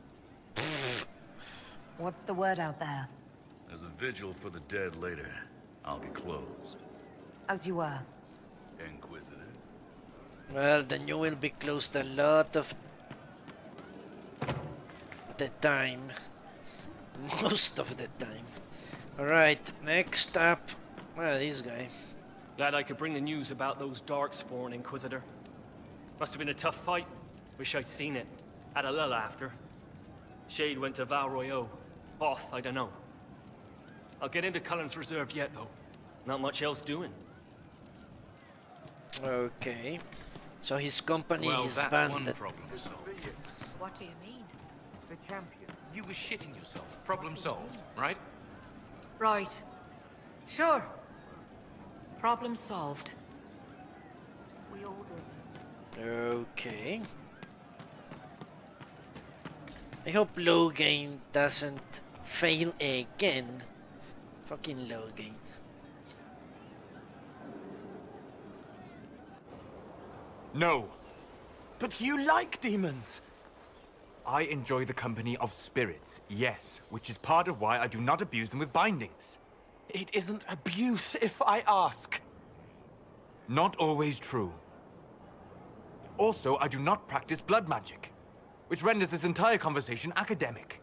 What's the word out there?
There's a vigil for the dead later. I'll be closed.
As you were.
Inquisitor?
Well, then you will be closed a lot of the time. Most of the time. Alright, next up. Well, this guy.
Glad I could bring the news about those Darkspawn, Inquisitor. Must have been a tough fight. Wish I'd seen it. Had a lull after. Shade went to Val Royeaux. Off, I don't know. I'll get into Cullen's reserve yet, though. Not much else doing.
Okay. So his company
Well,
is
that's
banned.
one problem solved.
What do you mean?
The champion. You were shitting yourself. Problem solved, right?
Right. Sure. Problem solved.
Okay. I hope Logain doesn't fail again. Fucking Logain.
No. But you like demons. I enjoy the company of spirits, yes, which is part of why I do not abuse them with bindings. It isn't abuse if I ask. Not always true. Also, I do not practice blood magic, which renders this entire conversation academic.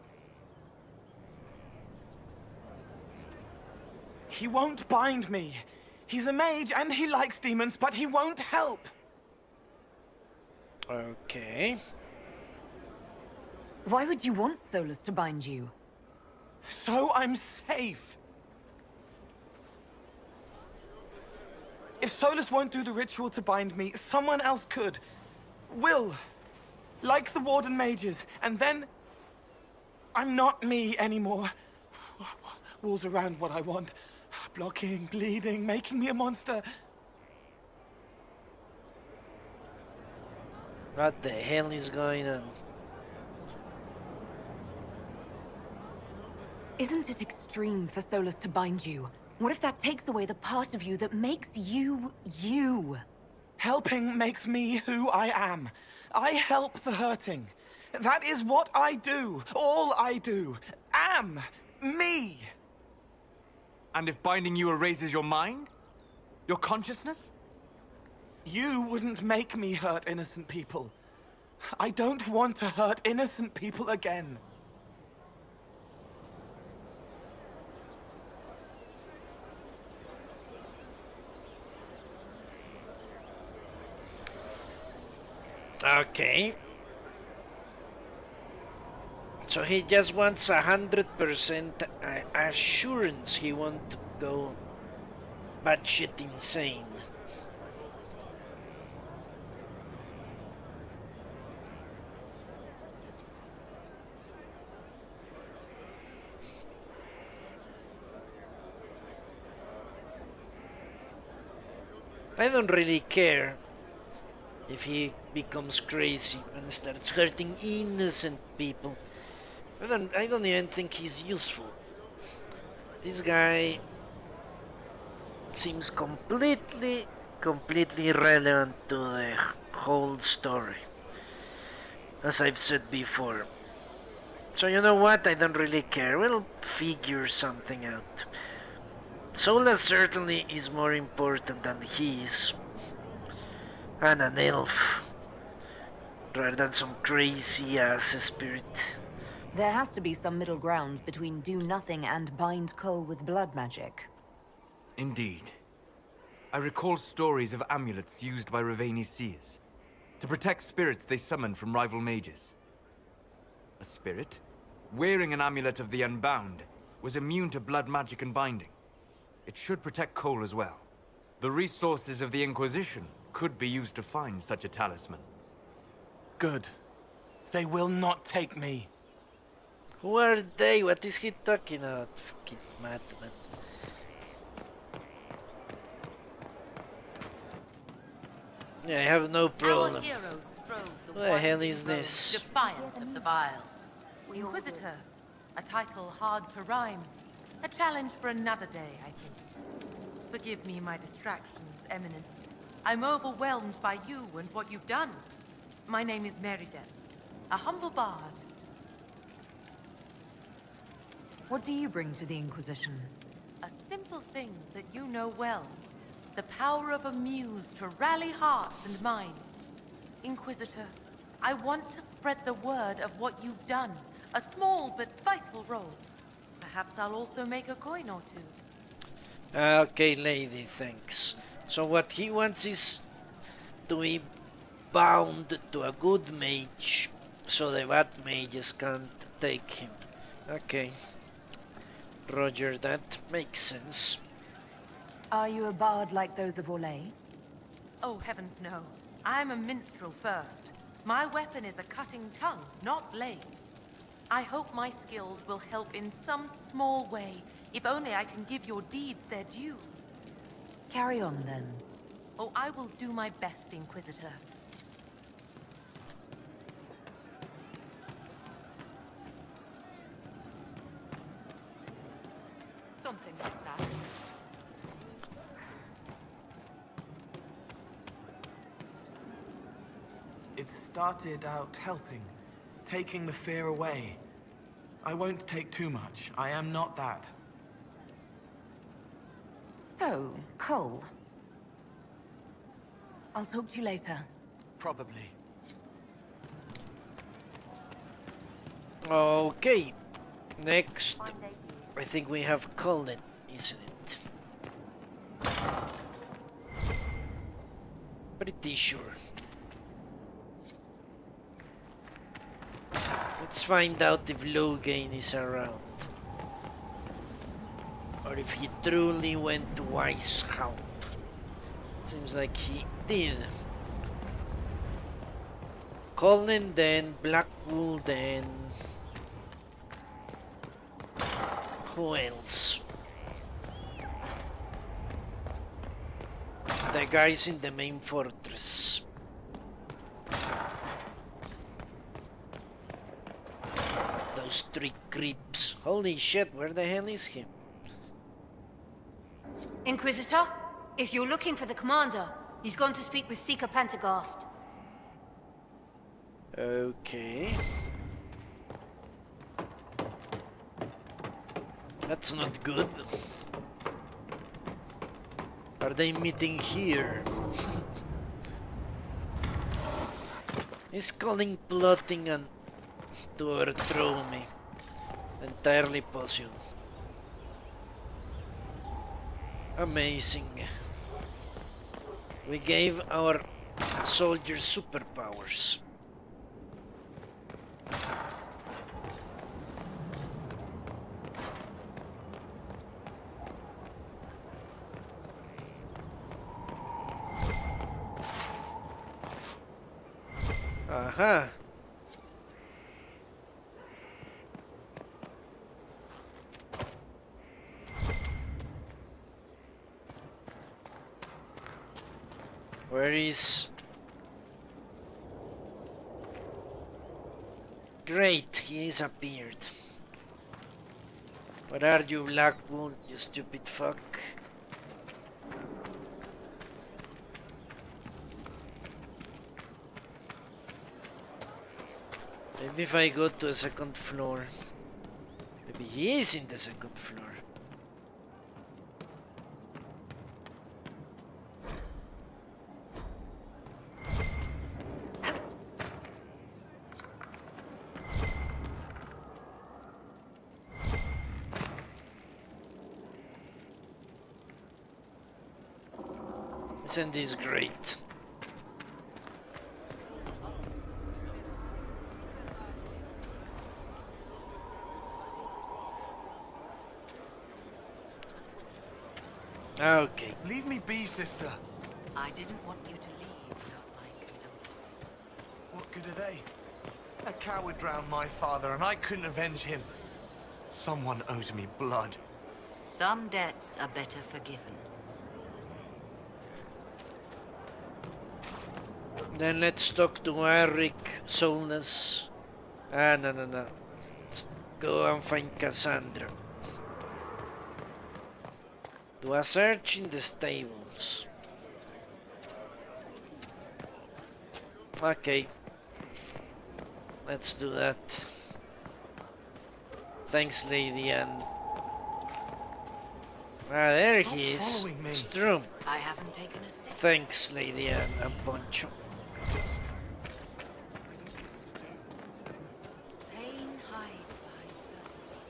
He won't bind me. He's a mage and he likes demons, but he won't help.
Okay.
Why would you want Solus to bind you?
So I'm safe. If Solus won't do the ritual to bind me, someone else could. Will. Like the Warden mages. And then... I'm not me anymore. Walls around what I want. Blocking, bleeding, making me a monster.
What the hell is going on?
Isn't it extreme for Solus to bind you? What if that takes away the part of you that makes you, you?
Helping makes me who I am. I help the hurting. That is what I do. All I do. Am. Me.
And if binding you erases your mind? Your consciousness?
You wouldn't make me hurt innocent people. I don't want to hurt innocent people again.
Okay. So he just wants 100% assurance he won't go batshit insane. I don't really care if he becomes crazy and starts hurting innocent people. I don't even think he's useful. This guy seems completely irrelevant to the whole story, as I've said before. So you know what? I don't really care. We'll figure something out. Sola certainly is more important than he is. And an elf, rather than some crazy ass spirit.
There has to be some middle ground between do nothing and bind Cole with blood magic.
Indeed. I recall stories of amulets used by Raveni seers to protect spirits they summoned from rival mages. A spirit, wearing an amulet of the Unbound, was immune to blood magic and binding. It should protect Cole as well. The resources of the Inquisition could be used to find such a talisman.
Good. They will not take me.
Who are they? What is he talking about? Fucking madman. Yeah, I have no problem.
Our heroes strode the
What the hell
winding
is
road,
this?
defiant of the vile. Inquisitor, a title hard to rhyme. A challenge for another day, I think. Forgive me my distractions, Eminence. I'm overwhelmed by you and what you've done. My name is Meriden, a humble bard.
What do you bring to the Inquisition?
A simple thing that you know well. The power of a muse to rally hearts and minds. Inquisitor, I want to spread the word of what you've done. A small but vital role. Perhaps I'll also make a coin or two.
Okay, lady, thanks. So what he wants is to be bound to a good mage, so the bad mages can't take him. Okay. Roger, that makes sense.
Are you a bard like those of Orlais?
Oh, heavens no. I'm a minstrel first. My weapon is a cutting tongue, not blades. I hope my skills will help in some small way, if only I can give your deeds their due.
Carry on, then.
Oh, I will do my best, Inquisitor.
Something like that.
It started out helping, taking the fear away. I won't take too much. I am not that.
So, Cole. I'll talk to you later.
Probably.
Okay. Next, I think we have Colin, isn't it? Pretty sure. Let's find out if Logain is around. Or if he truly went to Weishaupt. Seems like he did. Colin, then Blackwool, then... who else? The guys in the main fortress. Those 3 creeps. Holy shit, where the hell is he?
Inquisitor, if you're looking for the commander, he's gone to speak with Seeker Pentagast.
Okay. That's not good. Are they meeting here? He's calling plotting and to overthrow me. Entirely possible. Amazing. We gave our soldiers superpowers. Aha. Where is... Great, he has appeared. Where are you, Blackwool, you stupid fuck? Maybe if I go to a second floor. Maybe he is in the second floor. Isn't this great? Okay.
Leave me be, sister.
I didn't want you to leave without my condolences.
What good are they? A coward drowned my father, and I couldn't avenge him. Someone owes me blood.
Some debts are better forgiven.
Then let's talk to Eric, Solness. Ah, no. Let's go and find Cassandra. Do a search in the stables. Okay. Let's do that. Thanks, Lady Anne. Ah, there he is. Strum.
I haven't taken a step.
Thanks, Lady Anne and Poncho.
Pain hides behind certainty.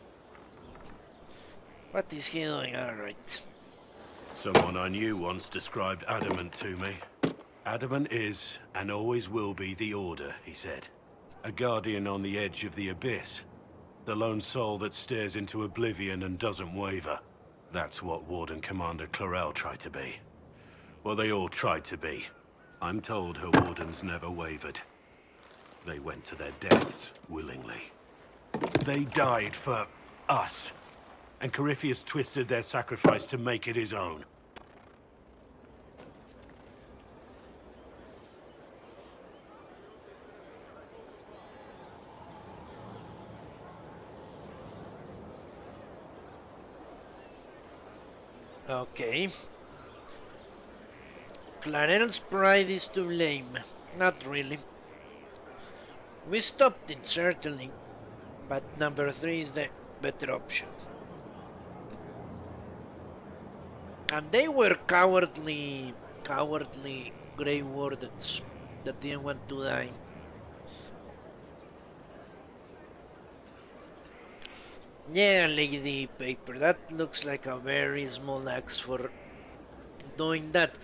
What is he doing? Alright.
Someone I knew once described adamant to me. Adamant is, and always will be, the Order, he said. A guardian on the edge of the abyss.
The lone soul that stares into oblivion and doesn't waver. That's what Warden Commander Clarel tried to be. Well, they all tried to be. I'm told her wardens never wavered. They went to their deaths willingly. They died for us. And Corypheus twisted their sacrifice to make it his own.
Okay. Clarel's pride is too lame. Not really. We stopped it, certainly. But number 3 is the better option. And they were cowardly Grey Wardens that didn't want to die. Yeah, Lady Paper, that looks like a very small axe for doing that.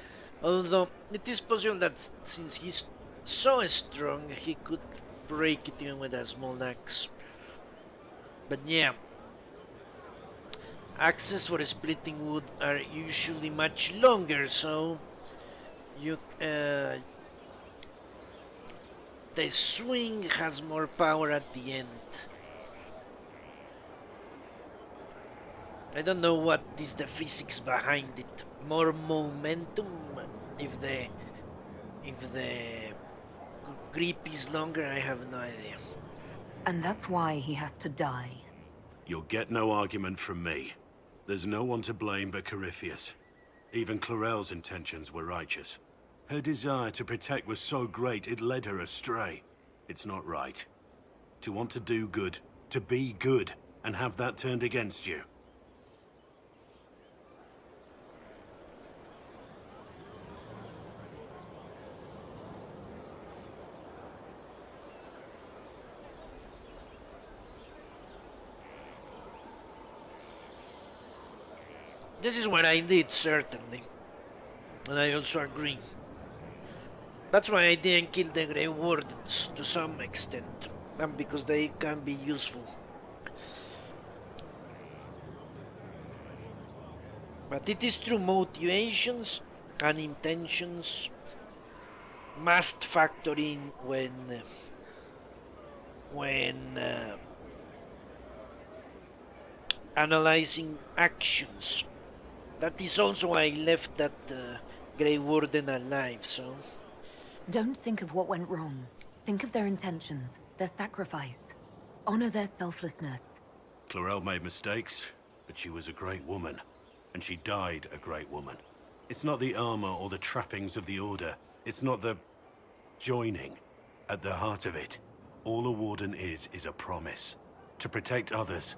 Although, it is possible that since he's so strong, he could break it even with a small axe. But yeah, axes for splitting wood are usually much longer, so you the swing has more power at the end. I don't know what is the physics behind it. More momentum if the grip is longer, I have no idea.
And that's why he has to die.
You'll get no argument from me. There's no one to blame but Corypheus. Even Clarel's intentions were righteous. Her desire to protect was so great it led her astray. It's not right. To want to do good, to be good, and have that turned against you.
This is what I did, certainly. And I also agree. That's why I didn't kill the Grey Wardens, to some extent. And because they can be useful. But it is true, motivations and intentions must factor in when analyzing actions. That is also why I left that Grey Warden alive, so...
Don't think of what went wrong. Think of their intentions, their sacrifice. Honor their selflessness.
Clarel made mistakes, but she was a great woman. And she died a great woman. It's not the armor or the trappings of the Order. It's not the... joining. At the heart of it, all a Warden is a promise. To protect others,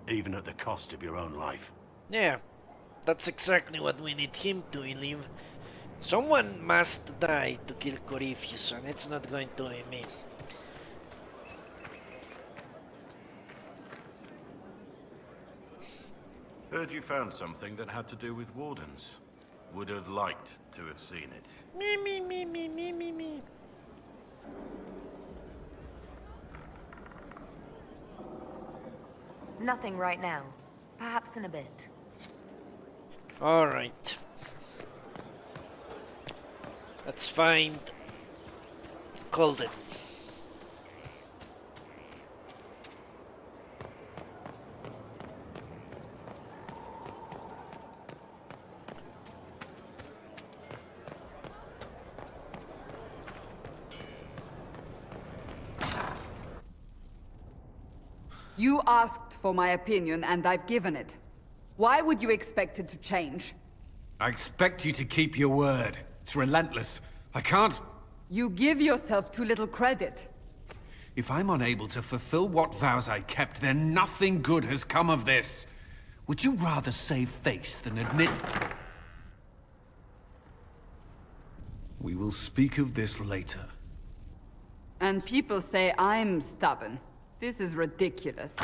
even at the cost of your own life.
Yeah. That's exactly what we need him to live. Someone must die to kill Corypheus, and it's not going to be me.
Heard you found something that had to do with wardens. Would have liked to have seen it.
Me.
Nothing right now. Perhaps in a bit.
Alright. Let's find Colden.
You asked for my opinion, and I've given it. Why would you expect it to change?
I expect you to keep your word. It's relentless. I can't...
You give yourself too little credit.
If I'm unable to fulfill what vows I kept, then nothing good has come of this. Would you rather save face than admit... We will speak of this later.
And people say I'm stubborn. This is ridiculous.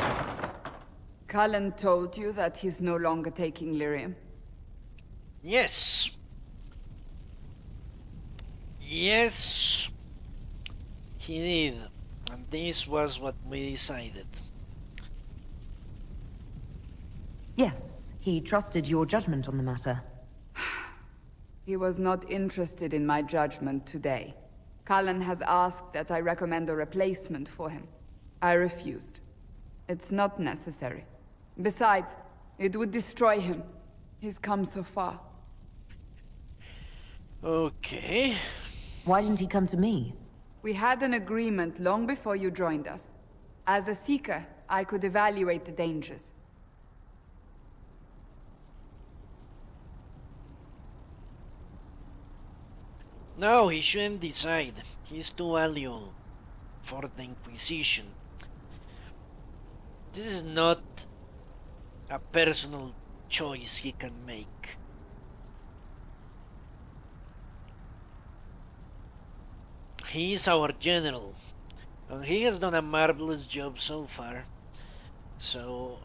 Cullen told you that he's no longer taking lyrium?
Yes. Yes, he did. And this was what we decided.
Yes, he trusted your judgment on the matter.
He was not interested in my judgment today. Cullen has asked that I recommend a replacement for him. I refused. It's not necessary. Besides, it would destroy him. He's come so far.
Okay.
Why didn't he come to me?
We had an agreement long before you joined us. As a Seeker, I could evaluate the dangers.
No, he shouldn't decide. He's too valuable for the Inquisition. This is not a personal choice he can make. He is our general, and he has done a marvelous job so far. So,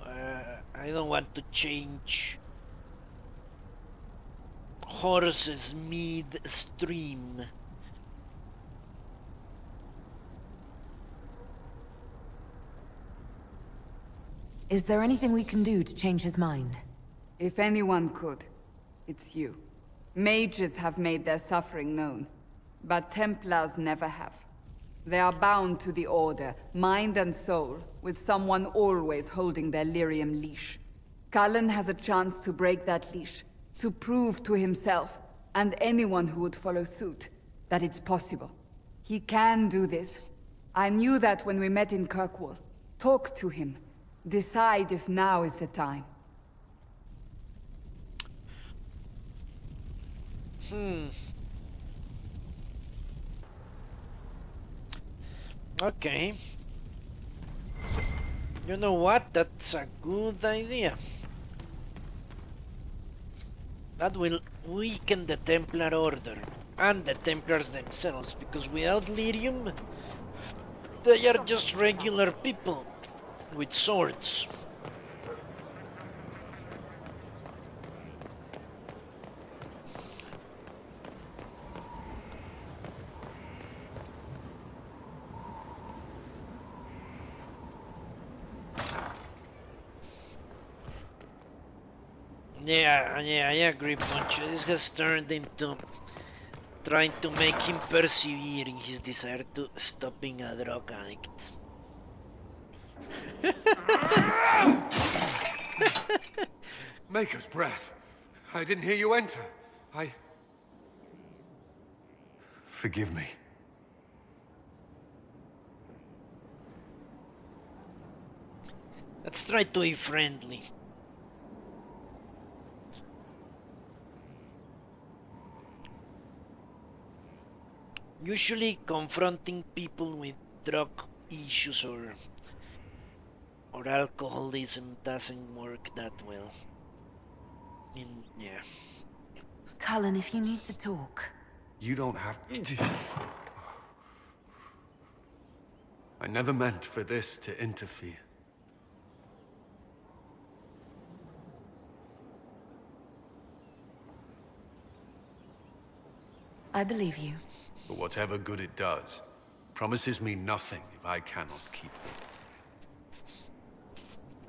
I don't want to change horses mid-stream.
Is there anything we can do to change his mind?
If anyone could, it's you. Mages have made their suffering known, but Templars never have. They are bound to the Order, mind and soul, with someone always holding their lyrium leash. Cullen has a chance to break that leash, to prove to himself, and anyone who would follow suit, that it's possible. He can do this. I knew that when we met in Kirkwall. Talk to him. Decide if now is the time.
Okay. You know what? That's a good idea. That will weaken the Templar Order and the Templars themselves, because without lyrium, they are just regular people with swords. Yeah, I agree, Poncho. This has turned into trying to make him persevere in his desire to stop being a drug addict.
Maker's breath. I didn't hear you enter. Forgive me.
Let's try to be friendly. Usually confronting people with drug issues or alcoholism doesn't work that well. Yeah.
Cullen, if you need to talk.
You don't have to. I never meant for this to interfere.
I believe you.
But whatever good it does, promises me nothing if I cannot keep it.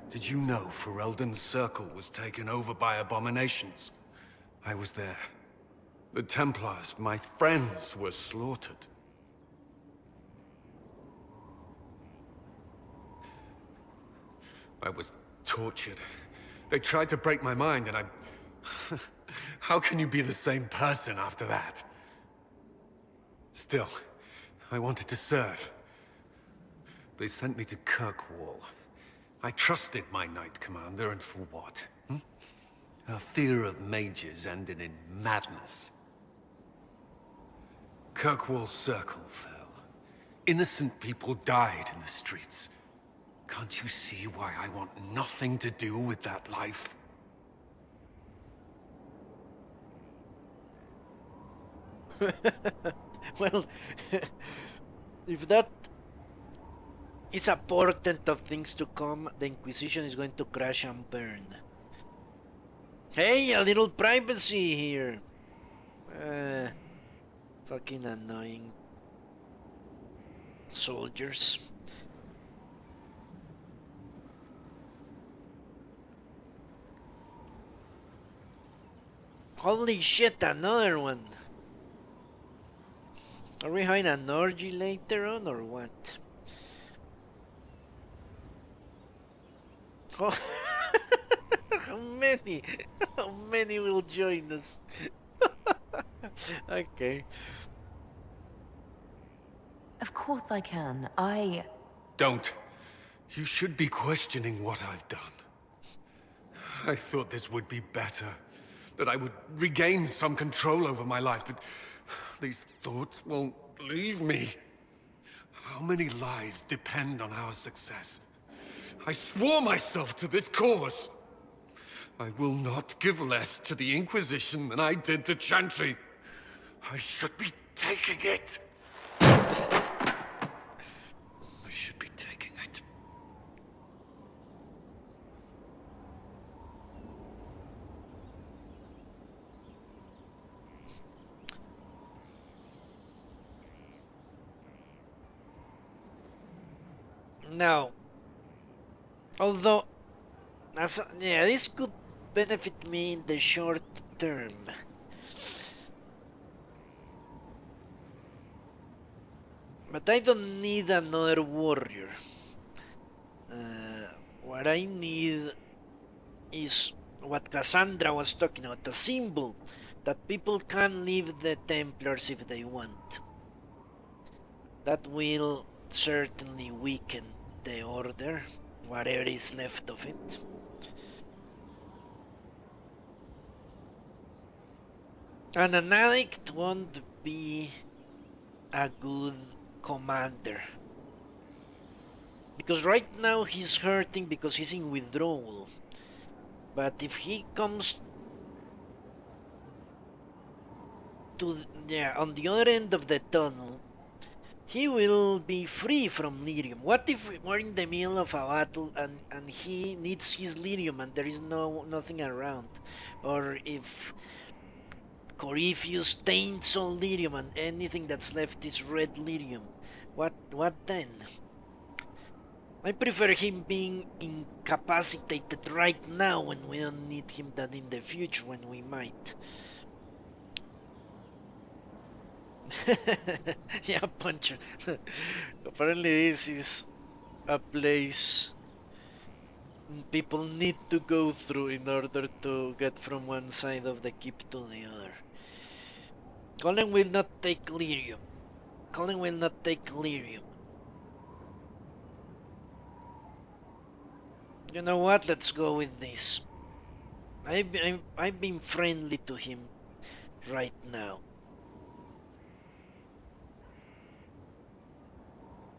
Did you know Ferelden's circle was taken over by abominations? I was there. The Templars, my friends, were slaughtered. I was tortured. They tried to break my mind, and I... How can you be the same person after that? Still, I wanted to serve. They sent me to Kirkwall. I trusted my Knight Commander, and for what? Her fear of mages ended in madness. Kirkwall's circle fell. Innocent people died in the streets. Can't you see why I want nothing to do with that life?
Well, if that is a portent of things to come, the Inquisition is going to crash and burn. Hey, a little privacy here. Fucking annoying soldiers. Holy shit, another one. Are we having an orgy later on or what? Oh, how many? How many will join us? Okay.
Of course I can.
Don't. You should be questioning what I've done. I thought this would be better. That I would regain some control over my life, but these thoughts won't leave me. How many lives depend on our success? I swore myself to this cause. I will not give less to the Inquisition than I did to Chantry. I should be taking it. I should be taking it.
Now, although, yeah, this could benefit me in the short term. But I don't need another warrior. What I need is what Cassandra was talking about, a symbol that people can leave the Templars if they want. That will certainly weaken the order, whatever is left of it. And an addict won't be a good commander. Because right now he's hurting because he's in withdrawal. But if he comes to, on the other end of the tunnel, he will be free from lyrium. What if we're in the middle of a battle and he needs his lyrium and there is nothing around? Or if Corypheus taints all lyrium and anything that's left is red lyrium, what then? I prefer him being incapacitated right now when we don't need him than in the future when we might. Yeah, Puncher. Apparently this is a place people need to go through in order to get from one side of the keep to the other. Colin will not take lyrium. Colin will not take lyrium. You know what? Let's go with this. I've been friendly to him right now.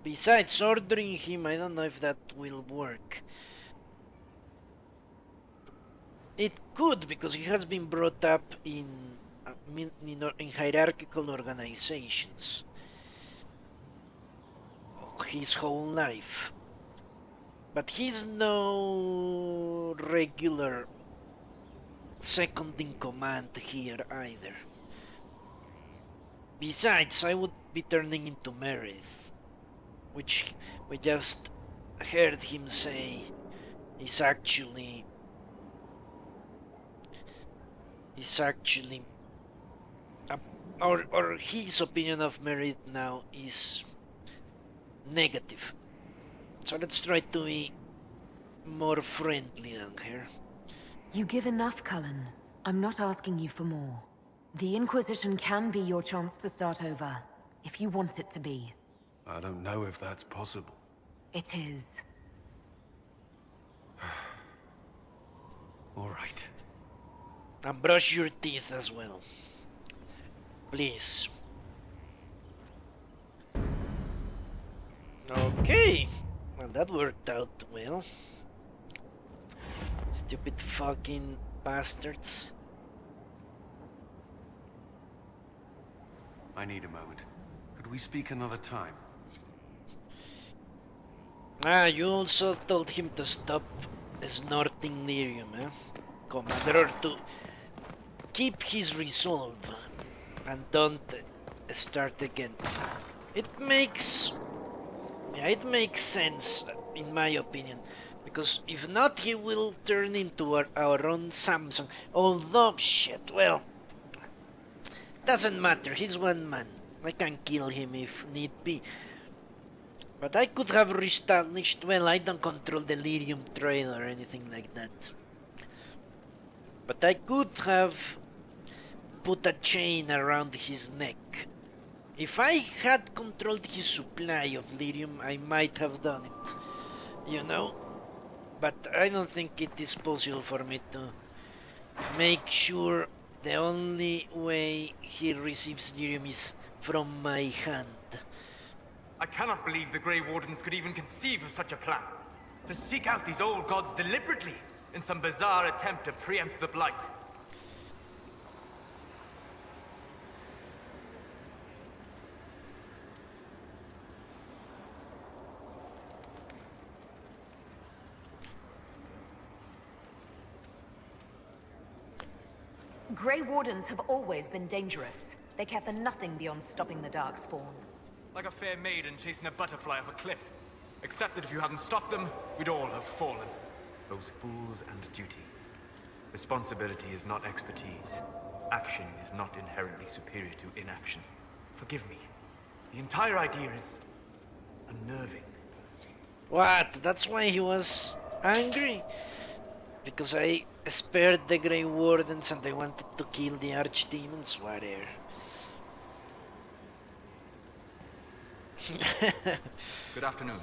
Besides, ordering him, I don't know if that will work. It could, because he has been brought up in hierarchical organizations his whole life. But he's no regular second in command here either. Besides, I would be turning into Meredith, which we just heard him say is actually or his opinion of Meredith now is negative. So let's try to be more friendly than her.
You give enough, Cullen. I'm not asking you for more. The Inquisition can be your chance to start over, if you want it to be.
I don't know if that's possible.
It is.
All right.
And brush your teeth as well. Please. Okay. Well, that worked out well. Stupid fucking bastards.
I need a moment. Could we speak another time?
Ah, you also told him to stop snorting lyrium, eh? Commander, or to keep his resolve and don't start again. It makes sense, in my opinion, Because if not, he will turn into our own Samsung. Although, shit, well, doesn't matter. He's one man. I can kill him if need be. But I could have reestablished, well, I don't control the Lyrium trade or anything like that. But I could have put a chain around his neck. If I had controlled his supply of Lyrium, I might have done it. You know? But I don't think it is possible for me to make sure the only way he receives Lyrium is from my hand.
I cannot believe the Grey Wardens could even conceive of such a plan. To seek out these old gods deliberately in some bizarre attempt to preempt the Blight.
Grey Wardens have always been dangerous. They care for nothing beyond stopping the Darkspawn.
Like a fair maiden chasing a butterfly off a cliff. Except that if you hadn't stopped them, we'd all have fallen. Those fools and duty. Responsibility is not expertise. Action is not inherently superior to inaction. Forgive me. The entire idea is unnerving.
What? That's why he was angry? Because I spared the Grey Wardens and they wanted to kill the Archdemons? Whatever.
Good afternoon.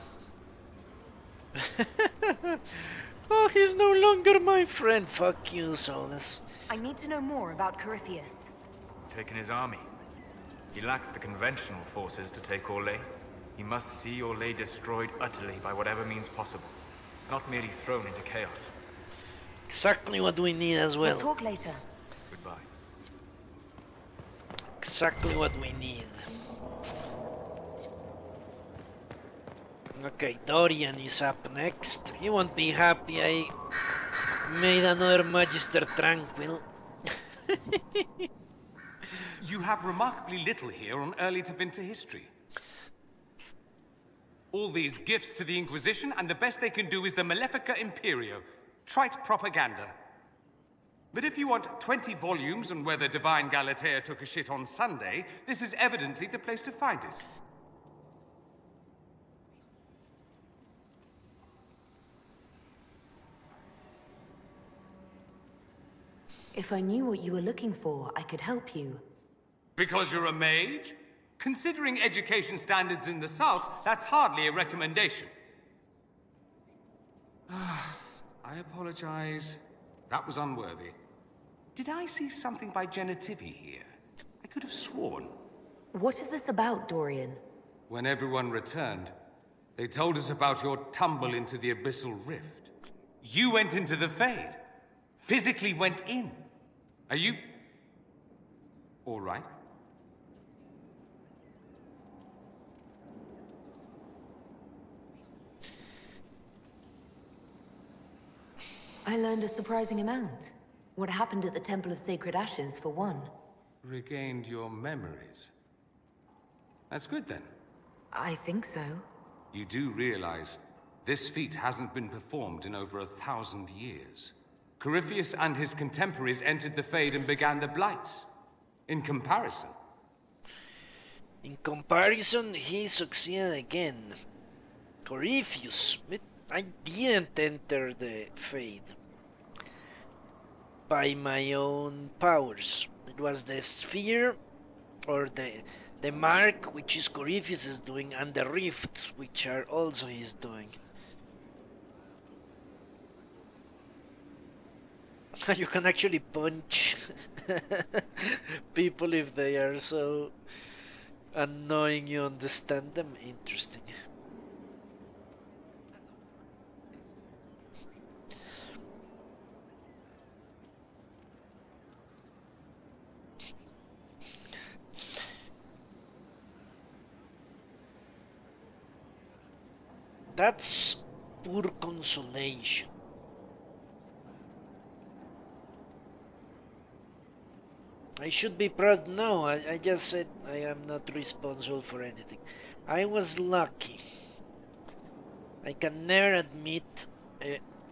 Oh, he's no longer my friend. Fuck you, Solus.
I need to know more about Corypheus.
Taken his army. He lacks the conventional forces to take Orlais. He must see Orlais destroyed utterly by whatever means possible. Not merely thrown into chaos.
Exactly what we need as well.
We'll talk later.
Goodbye.
Exactly what we need. Okay, Dorian is up next. He won't be happy I made another Magister Tranquil.
You have remarkably little here on early Tevinter history. All these gifts to the Inquisition, and the best they can do is the Malefica Imperio. Trite propaganda. But if you want 20 volumes on whether Divine Galatea took a shit on Sunday, this is evidently the place to find it.
If I knew what you were looking for, I could help you.
Because you're a mage? Considering education standards in the South, that's hardly a recommendation. I apologize. That was unworthy. Did I see something by Genitivi here? I could have sworn.
What is this about, Dorian?
When everyone returned, they told us about your tumble into the Abyssal Rift. You went into the Fade. Physically went in. Are you... all right?
I learned a surprising amount. What happened at the Temple of Sacred Ashes, for one.
Regained your memories. That's good, then.
I think so.
You do realize this feat hasn't been performed in over 1,000 years. Corypheus and his contemporaries entered the Fade and began the Blights. In comparison.
In comparison, he succeeded again. Corypheus, I didn't enter the Fade by my own powers. It was the sphere, or the mark, which is Corypheus is doing, and the rifts, which are also he's doing. You can actually punch people if they are so annoying you understand them. Interesting. That's poor consolation. I should be proud. No, I just said I am not responsible for anything. I was lucky. I can never admit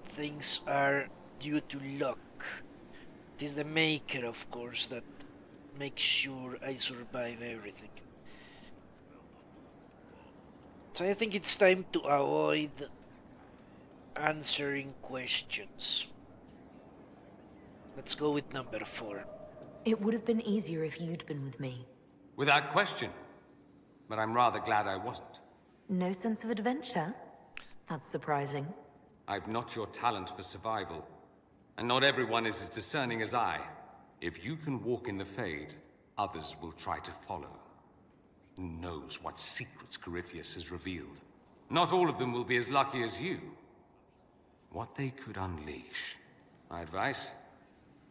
things are due to luck. It is the Maker, of course, that makes sure I survive everything. So I think it's time to avoid answering questions. Let's go with number 4.
It would have been easier if you'd been with me.
Without question. But I'm rather glad I wasn't.
No sense of adventure? That's surprising.
I've not your talent for survival. And not everyone is as discerning as I. If you can walk in the Fade, others will try to follow. Who knows what secrets Corypheus has revealed? Not all of them will be as lucky as you. What they could unleash. My advice?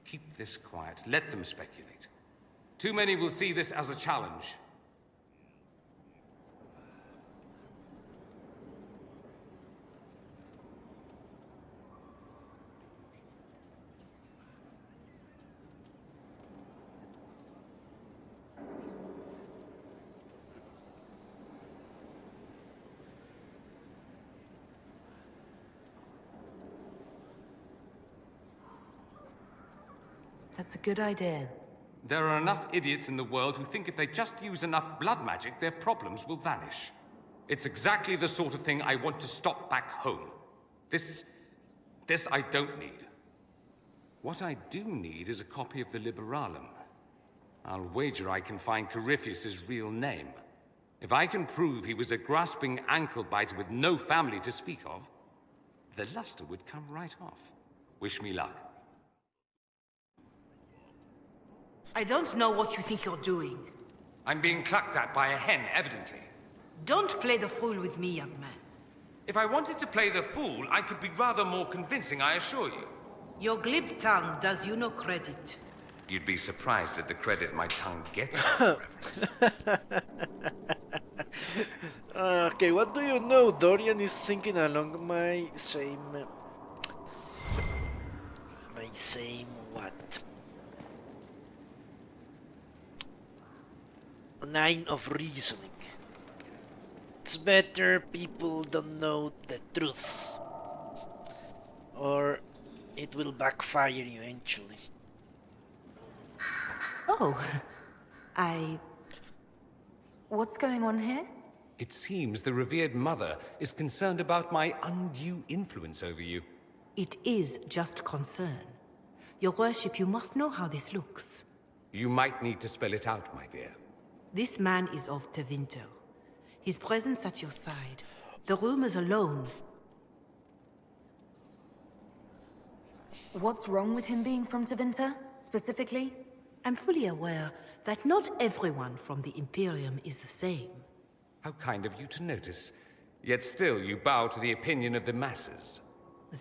Keep this quiet. Let them speculate. Too many will see this as a challenge.
That's a good idea.
There are enough idiots in the world who think if they just use enough blood magic, their problems will vanish. It's exactly the sort of thing I want to stop back home. This I don't need. What I do need is a copy of the Liberalum. I'll wager I can find Corypheus's real name. If I can prove he was a grasping ankle-biter with no family to speak of, the luster would come right off. Wish me luck.
I don't know what you think you're doing.
I'm being clucked at by a hen, evidently.
Don't play the fool with me, young man.
If I wanted to play the fool, I could be rather more convincing, I assure you.
Your glib tongue does you no credit.
You'd be surprised at the credit my tongue gets, Reverence.
Okay, what do you know? Dorian is thinking along my same what? Line of reasoning. It's better people don't know the truth, or it will backfire eventually.
Oh,
What's going on here?
It seems the revered mother is concerned about my undue influence over you.
It is just concern. Your worship, you must know how this looks.
You might need to spell it out, my dear.
This man is of Tevinter. His presence at your side, the rumors alone.
What's wrong with him being from Tevinter, specifically?
I'm fully aware that not everyone from the Imperium is the same.
How kind of you to notice. Yet still you bow to the opinion of the masses.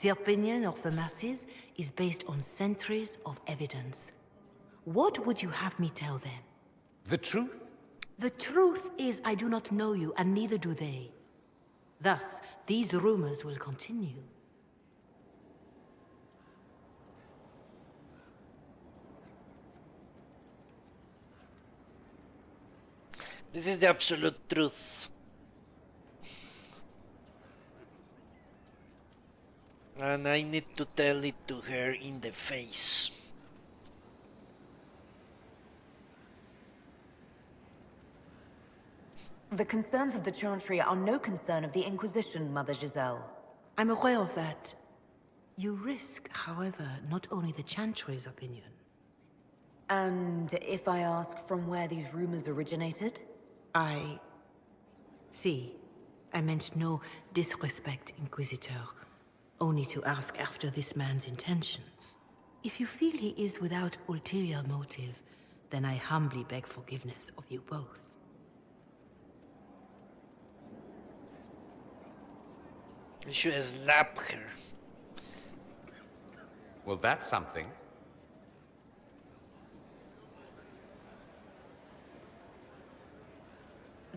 The opinion of the masses is based on centuries of evidence. What would you have me tell them?
The truth?
The truth is I do not know you, and neither do they. Thus, these rumors will continue.
This is the absolute truth. And I need to tell it to her in the face.
The concerns of the Chantry are no concern of the Inquisition, Mother Giselle.
I'm aware of that. You risk, however, not only the Chantry's opinion.
And if I ask from where these rumors originated?
See, I meant no disrespect, Inquisitor. Only to ask after this man's intentions. If you feel he is without ulterior motive, then I humbly beg forgiveness of you both.
You should slap her.
Well, that's something.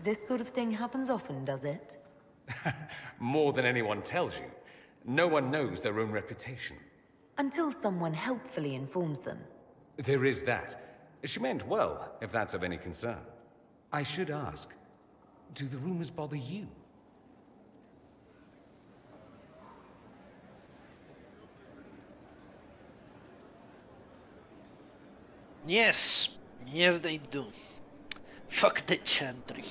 This sort of thing happens often, does it?
More than anyone tells you. No one knows their own reputation.
Until someone helpfully informs them.
There is that. She meant well, if that's of any concern. I should ask, do the rumors bother you?
Yes, yes they do. Fuck the chantry.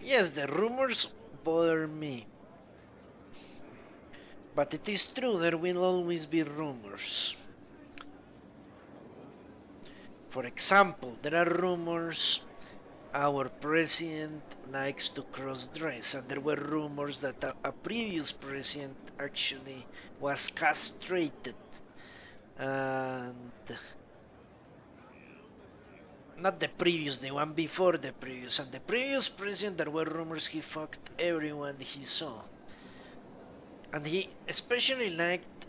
Yes, the rumors bother me. But it is true, there will always be rumors. For example, there are rumors our president likes to cross-dress, and there were rumors that a previous president actually was castrated. And not the previous, the one before the previous. And the previous president, there were rumors he fucked everyone he saw. And he especially liked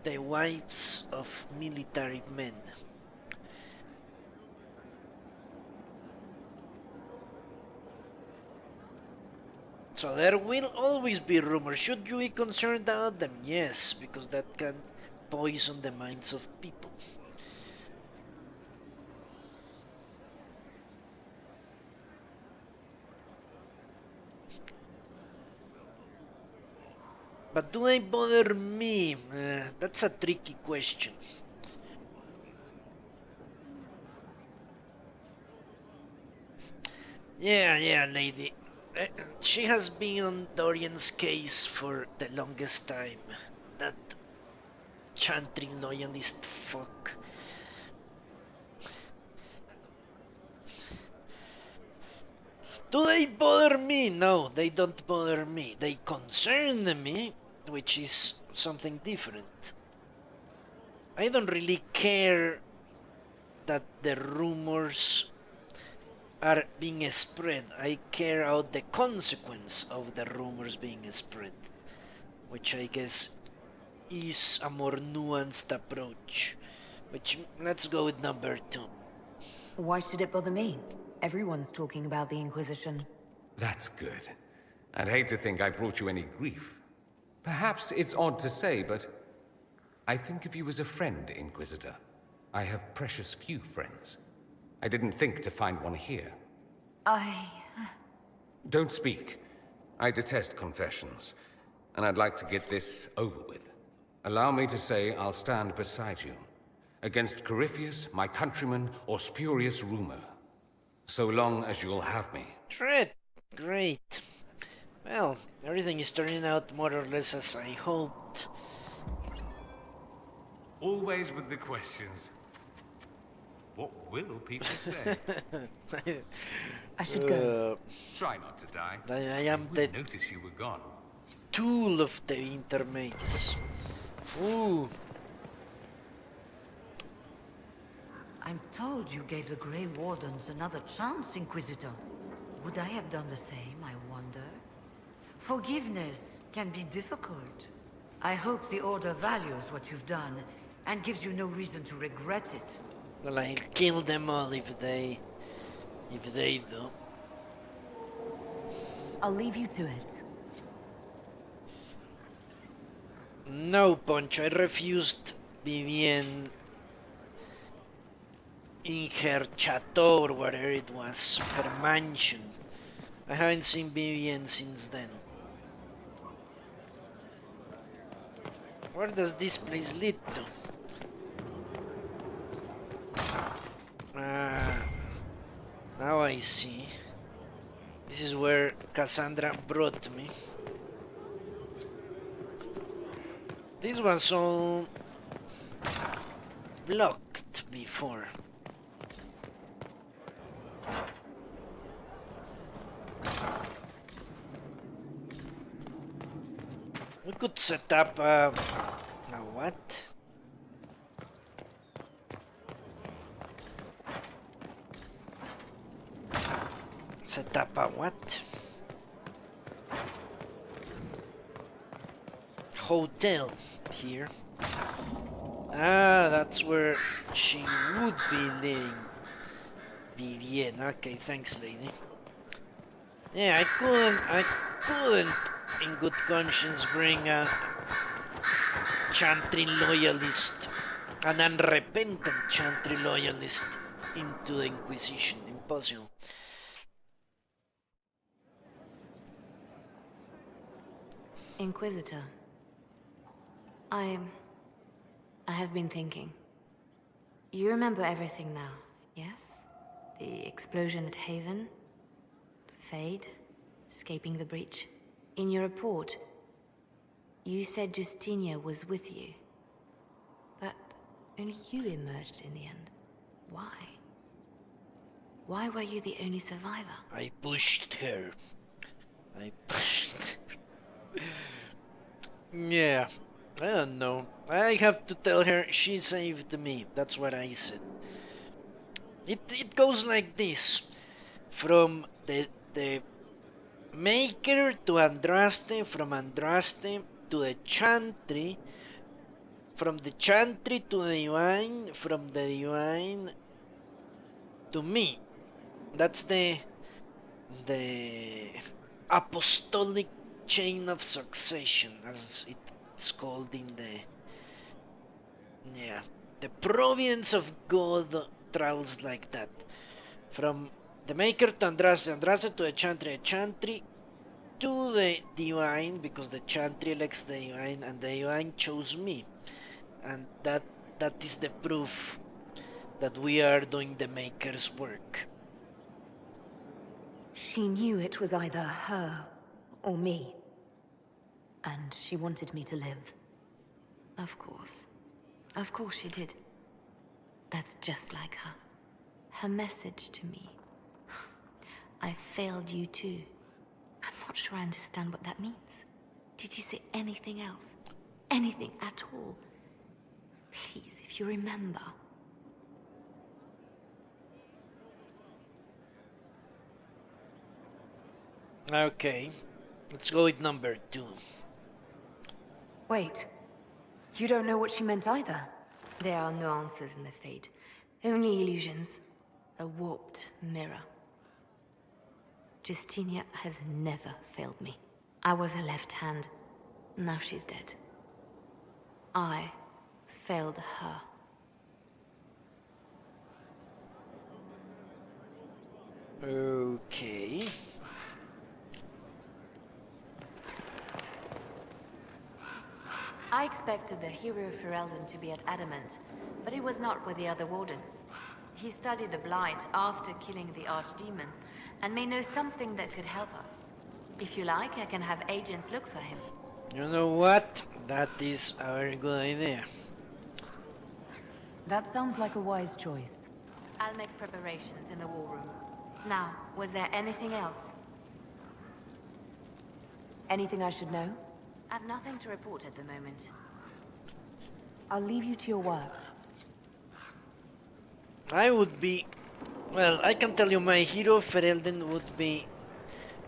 the wives of military men. So there will always be rumors. Should you be concerned about them? Yes, because that can poison the minds of people. But do they bother me? That's a tricky question. Yeah, lady. She has been on Dorian's case for the longest time. That chantry loyalist fuck. Do they bother me? No, they don't bother me. They concern me, which is something different. I don't really care that the rumors are being spread. I care about the consequence of the rumors being spread, which I guess is a more nuanced approach. Which, let's go with number 2.
Why should it bother me? Everyone's talking about the Inquisition.
That's good. I'd hate to think I brought you any grief. Perhaps it's odd to say, but I think of you as a friend, Inquisitor. I have precious few friends. I didn't think to find one here. Don't speak. I detest confessions, and I'd like to get this over with. Allow me to say I'll stand beside you, against Corypheus, my countrymen, or spurious rumor, so long as you'll have me.
Great. Well, everything is turning out more or less as I hoped.
Always with the questions. What will people say?
I should go.
Try not to die.
I am the
notice you were gone.
Tool of the intermages. Ooh.
I'm told you gave the Grey Wardens another chance, Inquisitor. Would I have done the same, I wonder? Forgiveness can be difficult. I hope the Order values what you've done and gives you no reason to regret it.
Well, I'll kill them all if they do.
I'll leave you to it.
No, Poncho, I refused Vivienne in her chateau or whatever it was, her mansion. I haven't seen Vivienne since then. Where does this place lead to? Now I see. This is where Cassandra brought me. This was all blocked before. We could set up a what? Set up a what? Hotel here. Ah, that's where she would be living. Vivienne. Okay, thanks, lady. Yeah, I couldn't in good conscience bring a Chantry loyalist, an unrepentant Chantry loyalist into the Inquisition. Impossible.
Inquisitor, I have been thinking. You remember everything now, yes? The explosion at Haven, the Fade, escaping the breach. In your report, you said Justinia was with you. But only you emerged in the end. Why? Why were you the only survivor?
I pushed her. I pushed her. Yeah, I don't know. I have to tell her she saved me. That's what I said. It goes like this. From the Maker to Andraste, from Andraste to the Chantry, from the Chantry to the Divine, from the Divine to me. That's the apostolic chain of succession, as it's called in the province of God travels like that. From the Maker to Andraste, Andraste to the Chantry to the Divine, because the Chantry elects the Divine, and the Divine chose me. And that is the proof that we are doing the Maker's work.
She knew it was either her or me. And she wanted me to live. Of course. Of course she did. That's just like her. Her message to me. I failed you too. I'm not sure I understand what that means. Did you say anything else? Anything at all? Please, if you remember.
Okay, let's go with number 2.
Wait. You don't know what she meant either? There are no answers in the Fate. Only illusions. A warped mirror. Justinia has never failed me. I was her left hand. Now she's dead. I failed her.
Okay.
I expected the hero Ferelden to be at Adamant, but he was not with the other Wardens. He studied the Blight after killing the Archdemon, and may know something that could help us. If you like, I can have agents look for him.
You know what? That is a very good idea.
That sounds like a wise choice.
I'll make preparations in the war room. Now, was there anything else?
Anything I should know?
I've nothing to report at the moment.
I'll leave you to your work.
I would be... Well, I can tell you my hero Ferelden would be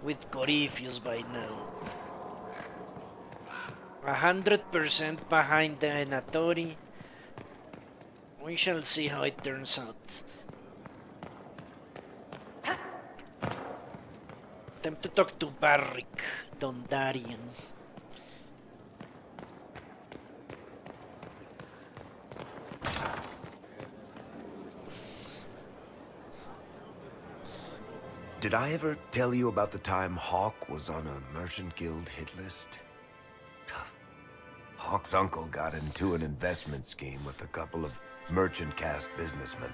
with Corypheus by now. 100% behind the Venatori. We shall see how it turns out. Time to talk to Barrick Dondarian.
Did I ever tell you about the time Hawk was on a Merchant Guild hit list? Hawk's uncle got into an investment scheme with a couple of merchant caste businessmen.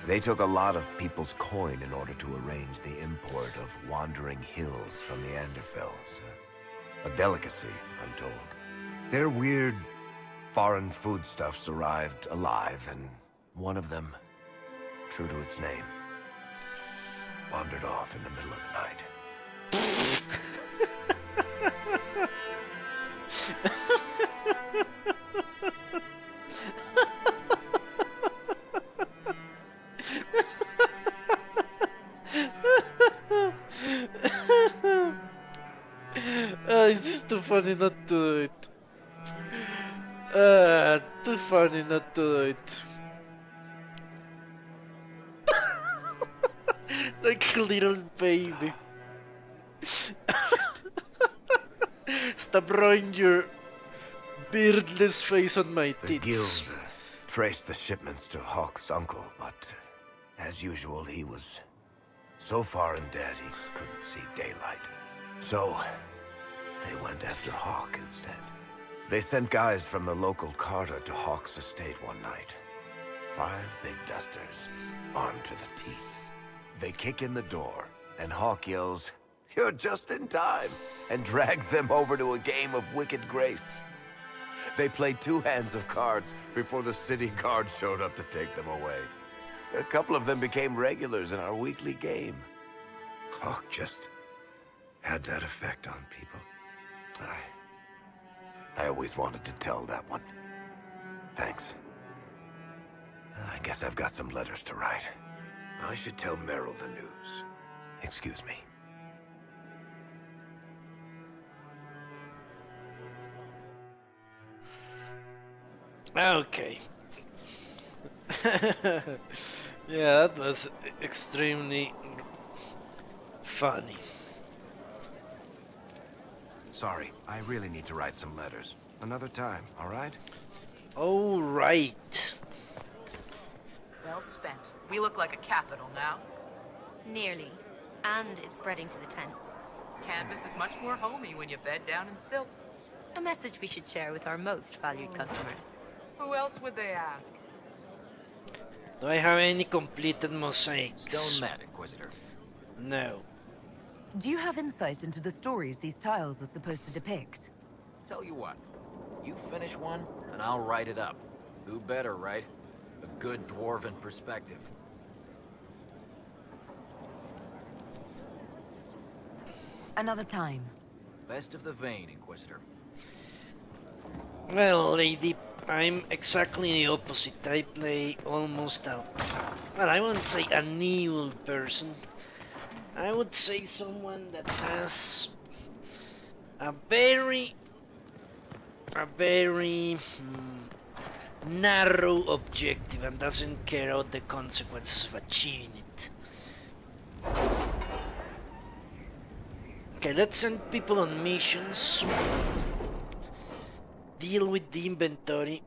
They took a lot of people's coin in order to arrange the import of wandering hills from the Anderfells. A delicacy, I'm told. Their weird foreign foodstuffs arrived alive, and one of them, true to its name, wandered off in the middle of the night.
It's just too funny not to do it. Too funny not to do it. Like a little baby. Stop rubbing your beardless face on my
The
tits.
guild traced the shipments to Hawk's uncle, but as usual, he was so far in debt he couldn't see daylight. So they went after Hawk instead. They sent guys from the local carter to Hawk's estate one night. 5 big dusters, armed to the teeth. They kick in the door, and Hawk yells, "You're just in time," and drags them over to a game of Wicked Grace. They played 2 hands of cards before the city guard showed up to take them away. A couple of them became regulars in our weekly game. Hawk just had that effect on people. I always wanted to tell that one. Thanks. I guess I've got some letters to write. I should tell Merrill the news. Excuse me.
Okay. Yeah, that was extremely funny.
Sorry, I really need to write some letters. Another time, all right?
All right.
Well spent. We look like a capital now.
Nearly. And it's spreading to the tents.
Canvas is much more homey when you bed down in silk.
A message we should share with our most valued customers.
Who else would they ask?
Do I have any completed mosaics?
Stone mat, Inquisitor.
No.
Do you have insight into the stories these tiles are supposed to depict?
Tell you what, you finish one, and I'll write it up. Who better, right? A good dwarven perspective.
Another time.
Best of the vein, Inquisitor.
Well, lady, I'm exactly the opposite. I play almost a... well, I wouldn't say an evil person. I would say someone that has a very narrow objective and doesn't care about the consequences of achieving it. Okay, let's send people on missions. Deal with the inventory.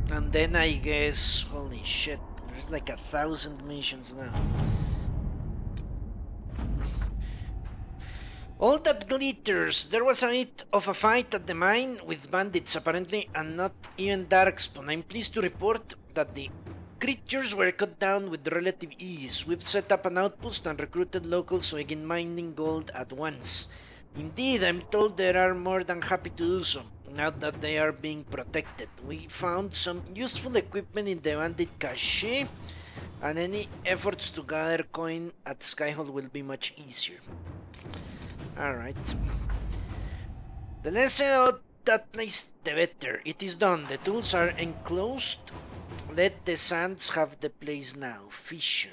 And then I guess, holy shit, there's like 1,000 missions now. All that glitters. There was a bit of a fight at the mine with bandits apparently, and not even Darkspawn. I'm pleased to report that the creatures were cut down with relative ease. We've set up an outpost and recruited locals so we can mining gold at once. Indeed, I'm told they are more than happy to do so, now that they are being protected. We found some useful equipment in the bandit cache, and any efforts to gather coin at Skyhold will be much easier. Alright. The less about that place, the better. It is done. The tools are enclosed. Let the sands have the place now. Fisher.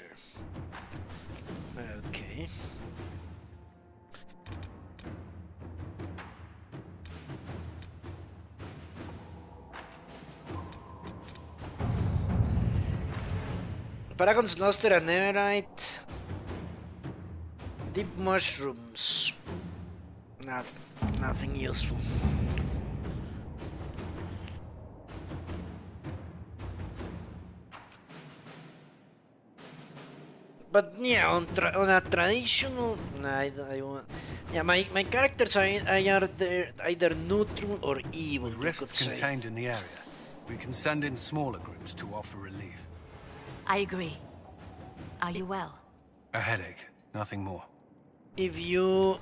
Okay. Paragon's Luster and Everite. Deep mushrooms. Nothing useful. But yeah, on a traditional, I want. Yeah, my characters are either neutral or evil.
With rifts contained in the area, we can send in smaller groups to offer relief.
I agree. Are you well?
A headache, nothing more.
If you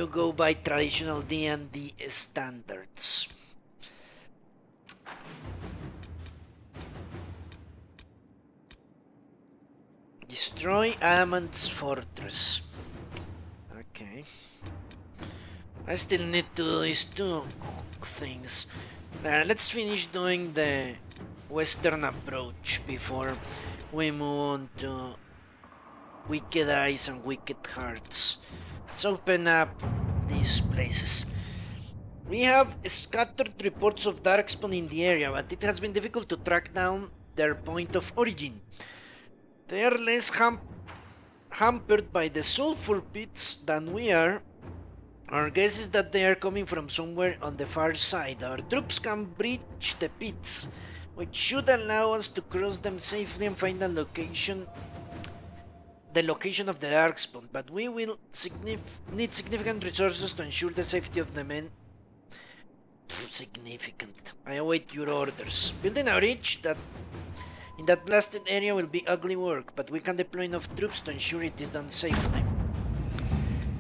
go by traditional D&D standards. Destroy Adamant's fortress. Okay. I still need to do these 2 things. Let's finish doing the western approach before we move on to Wicked Eyes and Wicked Hearts. Let's open up these places. We have scattered reports of Darkspawn in the area, but it has been difficult to track down their point of origin. They are less hampered by the sulfur pits than we are. Our guess is that they are coming from somewhere on the far side. Our troops can breach the pits, which should allow us to cross them safely and find the location of the Darkspawn, but we will need significant resources to ensure the safety of the men. significant. I await your orders. Building a bridge that in that blasted area will be ugly work, but we can deploy enough troops to ensure it is done safely.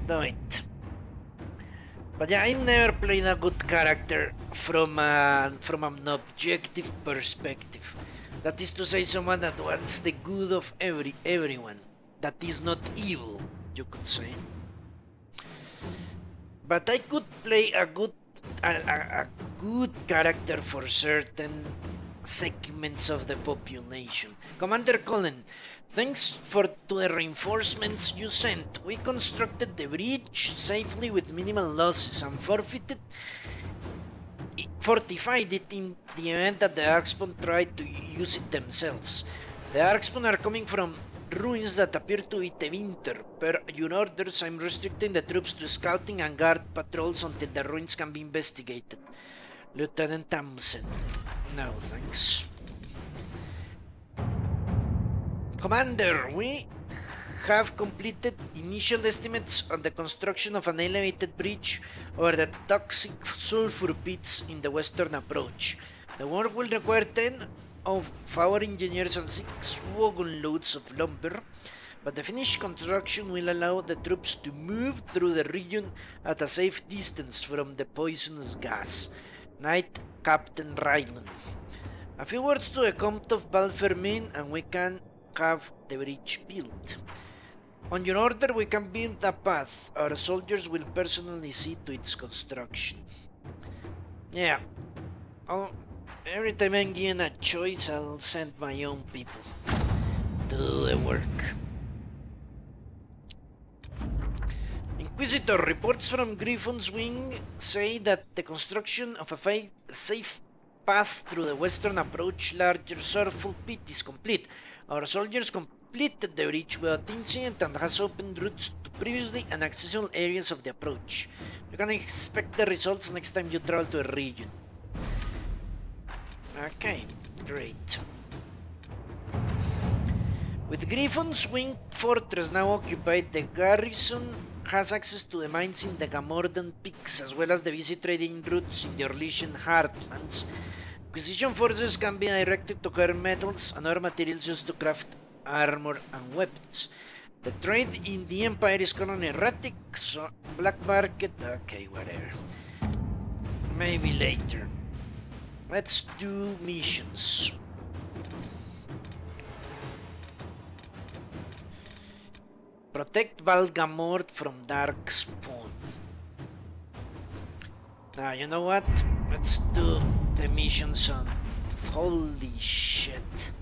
Do it. But yeah, I never played a good character from an objective perspective. That is to say, someone that wants the good of everyone. That is not evil, you could say. But I could play a good character for certain segments of the population. Commander Cullen, thanks to the reinforcements you sent. We constructed the bridge safely with minimal losses and fortified it in the event that the Darkspawn tried to use it themselves. The Darkspawn are coming from ruins that appear to be the winter. Per your orders, I'm restricting the troops to scouting and guard patrols until the ruins can be investigated. Lieutenant Thompson. No, thanks. Commander, we have completed initial estimates on the construction of an elevated bridge over the toxic sulfur pits in the western approach. The work will require 10 of our engineers and 6 wagon loads of lumber, but the finished construction will allow the troops to move through the region at a safe distance from the poisonous gas. Knight Captain Ryland. A few words to the Comte of Valfermin and we can have the bridge built. On your order, we can build a path. Our soldiers will personally see to its construction. Yeah. Every time I'm given a choice, I'll send my own people to do the work. Inquisitor, reports from Griffon's wing say that the construction of a safe path through the western approach larger sulfur pit is complete. Our soldiers completed the bridge without incident and has opened routes to previously inaccessible areas of the approach. You can expect the results next time you travel to a region. Okay, great. With Griffon's wing fortress now occupied, the garrison has access to the mines in the Gamordan Peaks as well as the busy trading routes in the Orlesian Heartlands. Inquisition forces can be directed to carry metals and other materials used to craft armor and weapons. The trade in the Empire is currently erratic, so black market, okay, whatever. Maybe later. Let's do missions. Protect Valgamort from Darkspawn. Now, you know what? Let's do the missions on... Holy shit.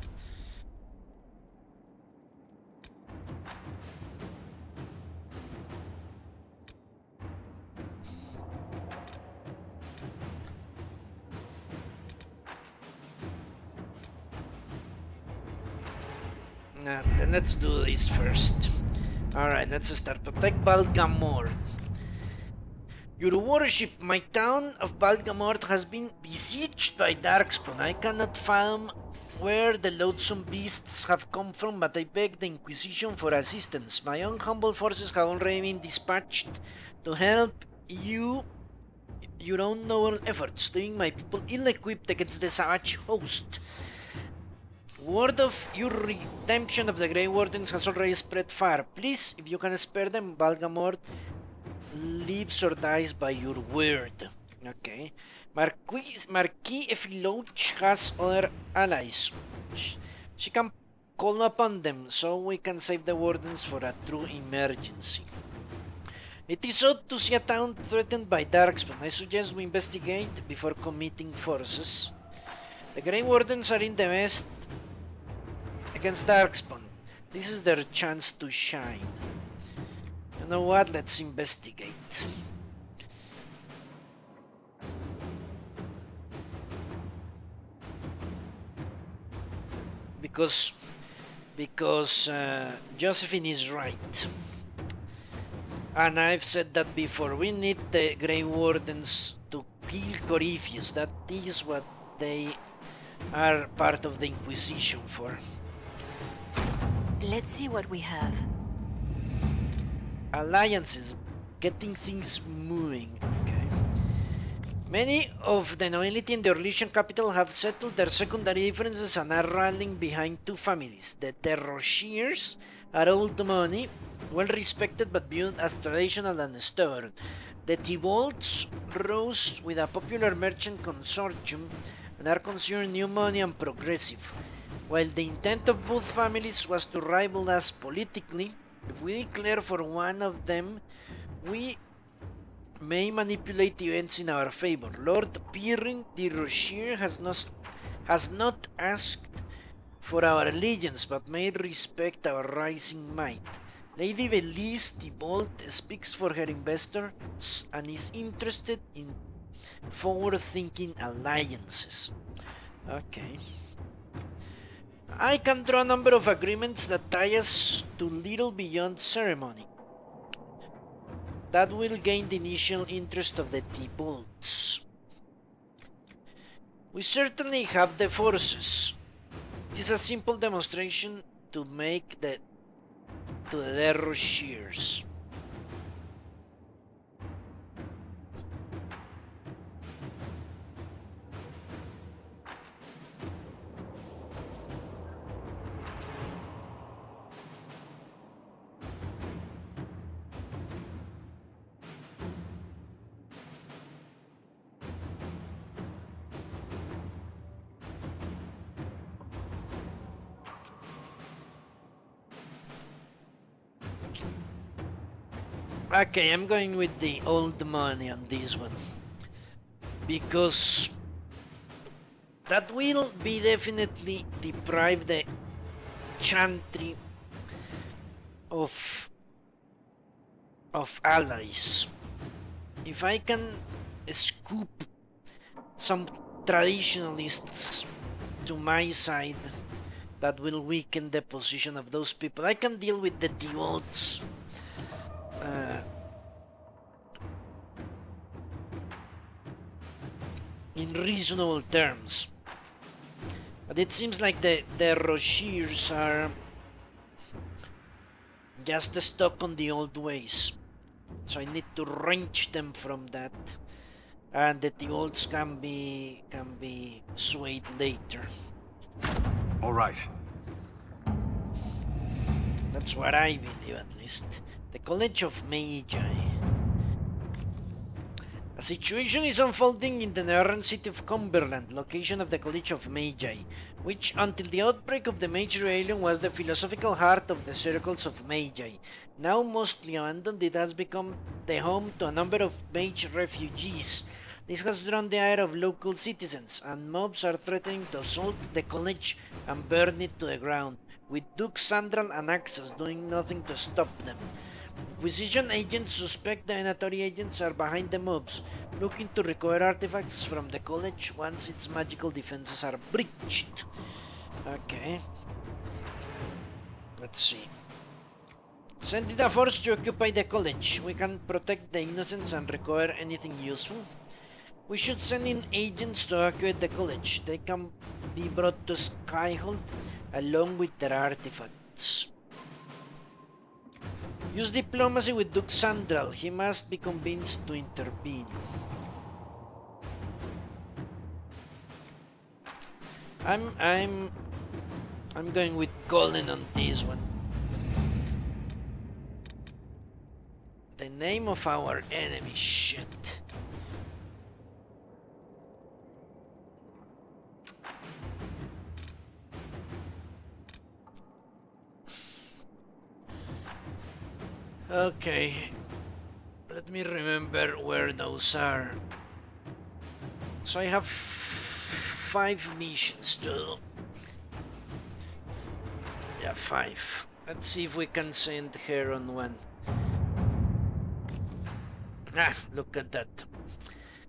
Then let's do this first. Alright, let's start. Protect Valgamort. Your worship, my town of Valgamort has been besieged by Darkspawn. I cannot fathom where the loathsome beasts have come from, but I beg the Inquisition for assistance. My own humble forces have already been dispatched to help you your own noble efforts, leaving my people ill-equipped against the savage host. Word of your redemption of the Grey Wardens has already spread far. Please, if you can spare them, Valgamort lives or dies by your word. Okay. Marquis Effiloch has other allies. She can call upon them, so we can save the Wardens for a true emergency. It is odd to see a town threatened by Darkspawn. I suggest we investigate before committing forces. The Grey Wardens are in the west against Darkspawn. This is their chance to shine. You know what? Let's investigate. Because Josephine is right. And I've said that before. We need the Grey Wardens to kill Corypheus. That is what they are part of the Inquisition for.
Let's see what we have.
Alliances, getting things moving. Okay. Many of the nobility in the Orlesian capital have settled their secondary differences and are rallying behind two families. The Terroshiers are old money, well respected but viewed as traditional and stubborn. The Thibaults rose with a popular merchant consortium and are considered new money and progressive. While the intent of both families was to rival us politically, if we declare for one of them, we may manipulate events in our favor. Lord Pirrin de Rocher has not asked for our allegiance, but may respect our rising might. Lady Belize Thibault speaks for her investors and is interested in forward-thinking alliances. Okay. I can draw a number of agreements that tie us to little beyond ceremony. That will gain the initial interest of the Thibaults. We certainly have the forces. It is a simple demonstration to make to the Derroshiers. Okay, I'm going with the old money on this one, because that will be definitely deprive the Chantry of allies. If I can scoop some traditionalists to my side, that will weaken the position of those people. I can deal with the Thibaults. In reasonable terms, but it seems like the Rochers are just stuck on the old ways, so I need to wrench them from that, and the Thibaults can be swayed later.
All right.
That's what I believe, at least. The College of Magi. A situation is unfolding in the northern city of Cumberland, location of the College of Magi, which until the outbreak of the Mage Rebellion was the philosophical heart of the circles of Magi. Now mostly abandoned, it has become the home to a number of mage refugees. This has drawn the ire of local citizens, and mobs are threatening to assault the college and burn it to the ground, with Duke Sandral and Axis doing nothing to stop them. Inquisition agents suspect the Enatory agents are behind the mobs, looking to recover artifacts from the college once its magical defenses are breached. Okay. Let's see. Send in a force to occupy the college. We can protect the innocents and recover anything useful. We should send in agents to evacuate the college. They can be brought to Skyhold along with their artifacts. Use diplomacy with Duke Sandral. He must be convinced to intervene. I'm going with Colin on this one. The name of our enemy, shit. Okay, let me remember where those are. So I have 5 missions to do. Yeah, 5. Let's see if we can send her on one. Ah, look at that.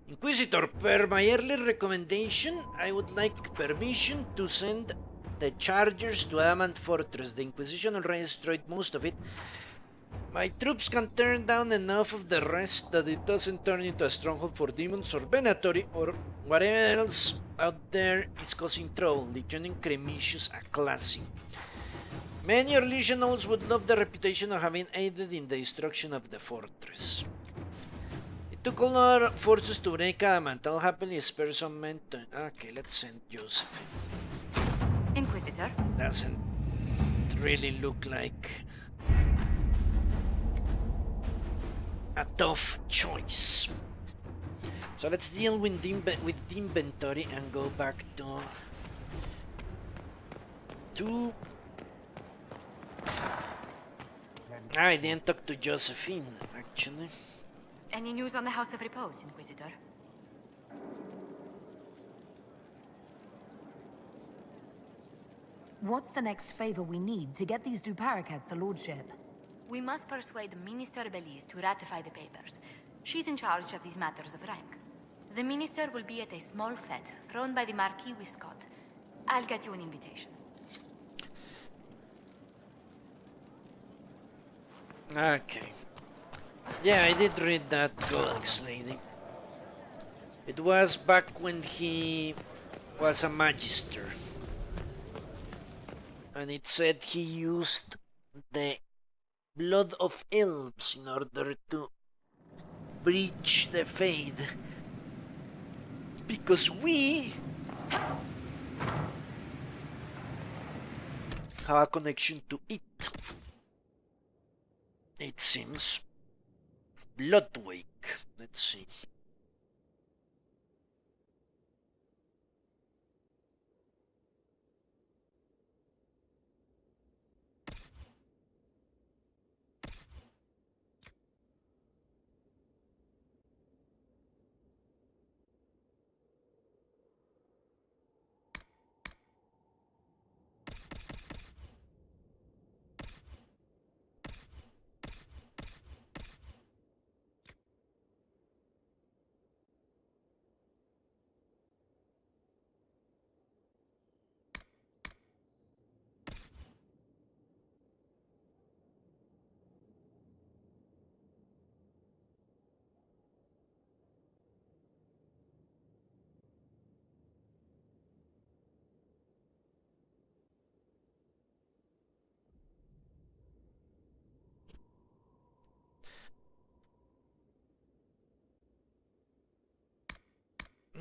Inquisitor, per my early recommendation, I would like permission to send the Chargers to Adamant Fortress. The Inquisition already destroyed most of it. My troops can turn down enough of the rest that it doesn't turn into a stronghold for demons or Venatory or whatever else out there is causing trouble. Legioning Cremisius a classy. Many Orlesian nobles would love the reputation of having aided in the destruction of the fortress. It To call forces to break adamant. I'll happily spare some men. Okay, let's send Josephine.
Inquisitor?
Doesn't really look like a tough choice. So let's deal with the inventory and go back to I didn't talk to Josephine, actually.
Any news on the House of Repose, Inquisitor?
What's the next favor we need to get these two parakeets a lordship?
We must persuade Minister Belize to ratify the papers. She's in charge of these matters of rank. The minister will be at a small fete thrown by the Marquis Wiscott. I'll get you an invitation.
Okay. Yeah, I did read that Codex lady. It was back when he was a magister. And it said he used the blood of elves in order to breach the faith. Because we have a connection to it. It seems. Bloodwake. Let's see.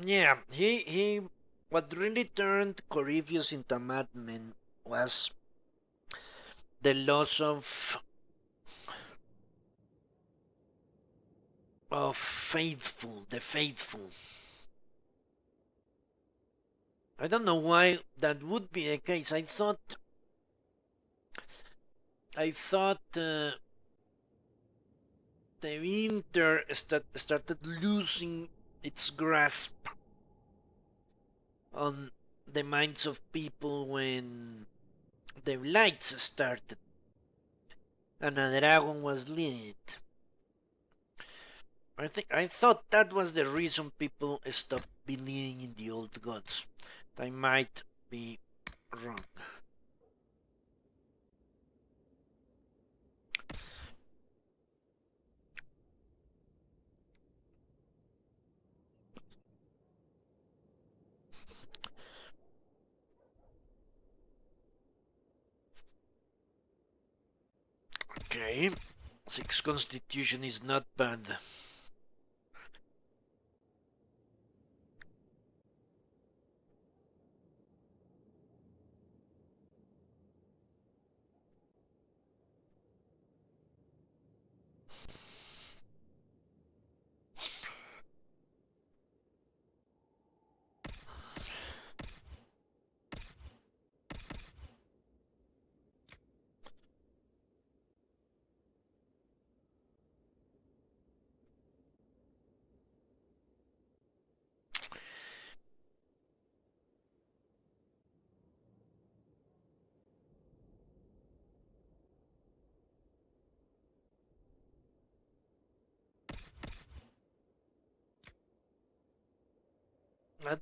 Yeah, what really turned Corypheus into a madman was the loss of the faithful. I don't know why that would be the case. I thought the winter started losing its grasp on the minds of people when the lights started and a dragon was lit. I thought that was the reason people stopped believing in the old gods. I might be wrong. Okay, 6 constitution is not bad.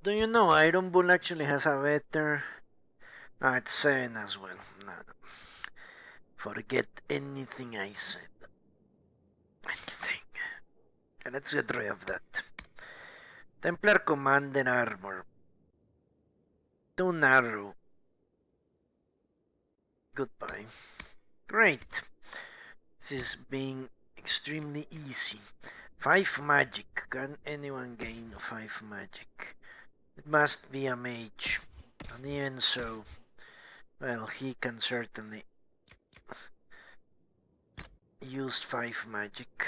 Do you know Iron Bull actually has a better... it's 7 as well. No. Forget anything I said. Anything. Okay, let's get rid of that. Templar Commander Armor. Too narrow. Goodbye. Great. This is being extremely easy. 5 magic. Can anyone gain 5 magic? It must be a mage. And even so, well, he can certainly use 5 magic.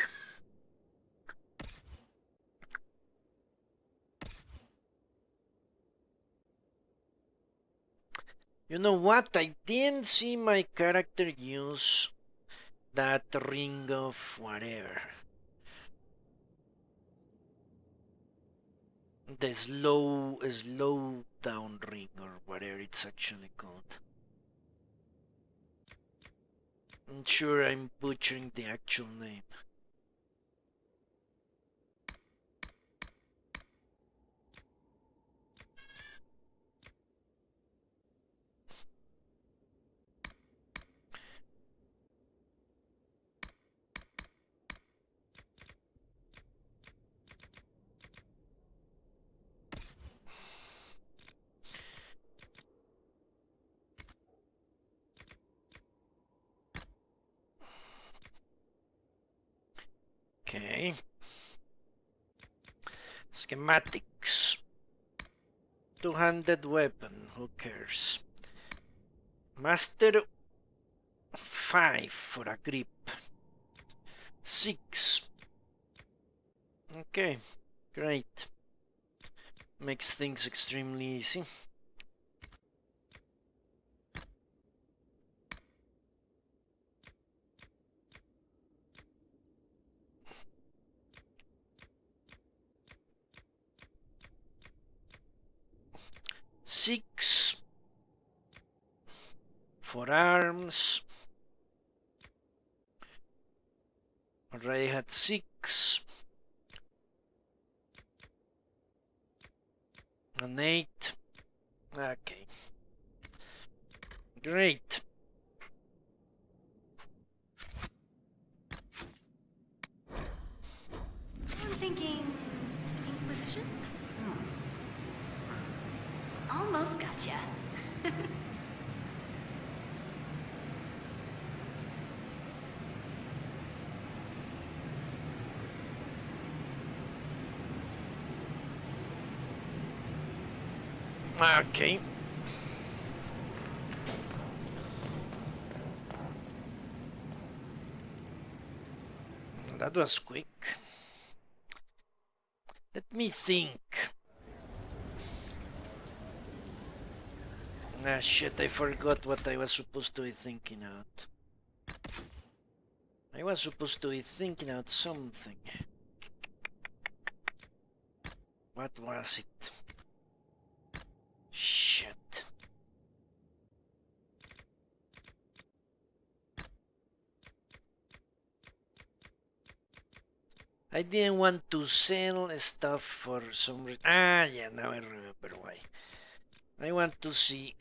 You know what? I didn't see my character use that ring of whatever. The slow down ring or whatever it's actually called. I'm sure I'm butchering the actual name. Okay. Schematics. Two-handed weapon, who cares? Master 5 for a grip. 6. Okay, great. Makes things extremely easy. Six for arms. Already had 6. An 8. Okay. Great.
I'm thinking Inquisition? Almost gotcha.
Okay. That was quick. Let me think. Ah, shit, I forgot what I was supposed to be thinking out. I was supposed to be thinking out something. What was it? Shit. I didn't want to sell stuff for some reason. Ah, yeah, now I remember why. I want to see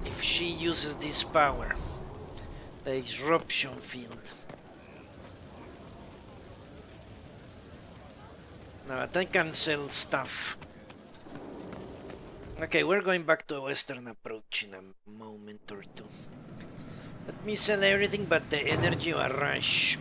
if she uses this power. The disruption field. Now I can sell stuff. Okay, we're going back to a Western approach in a moment or two. Let me sell everything but the energy rush.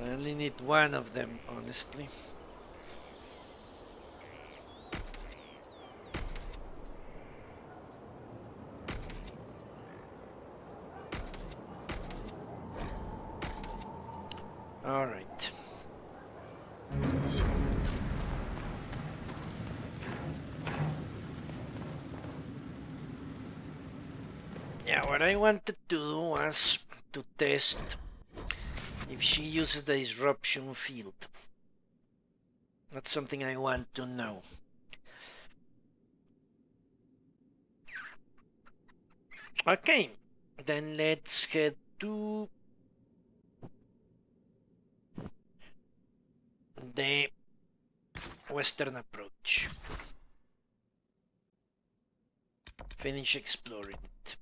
I only need one of them, honestly. All right. Yeah, what I wanted to do was to test if she uses the disruption field. That's something I want to know. Okay, then let's head to the western approach. Finish exploring it.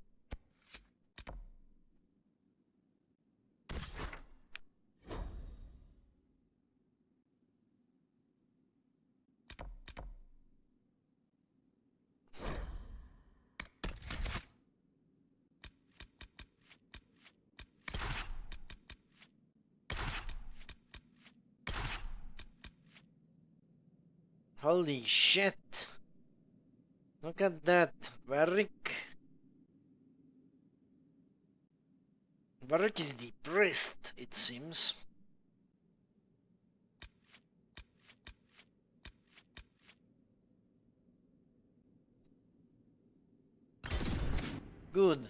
Holy shit! Look at that, Varric. Varric is depressed, it seems. Good.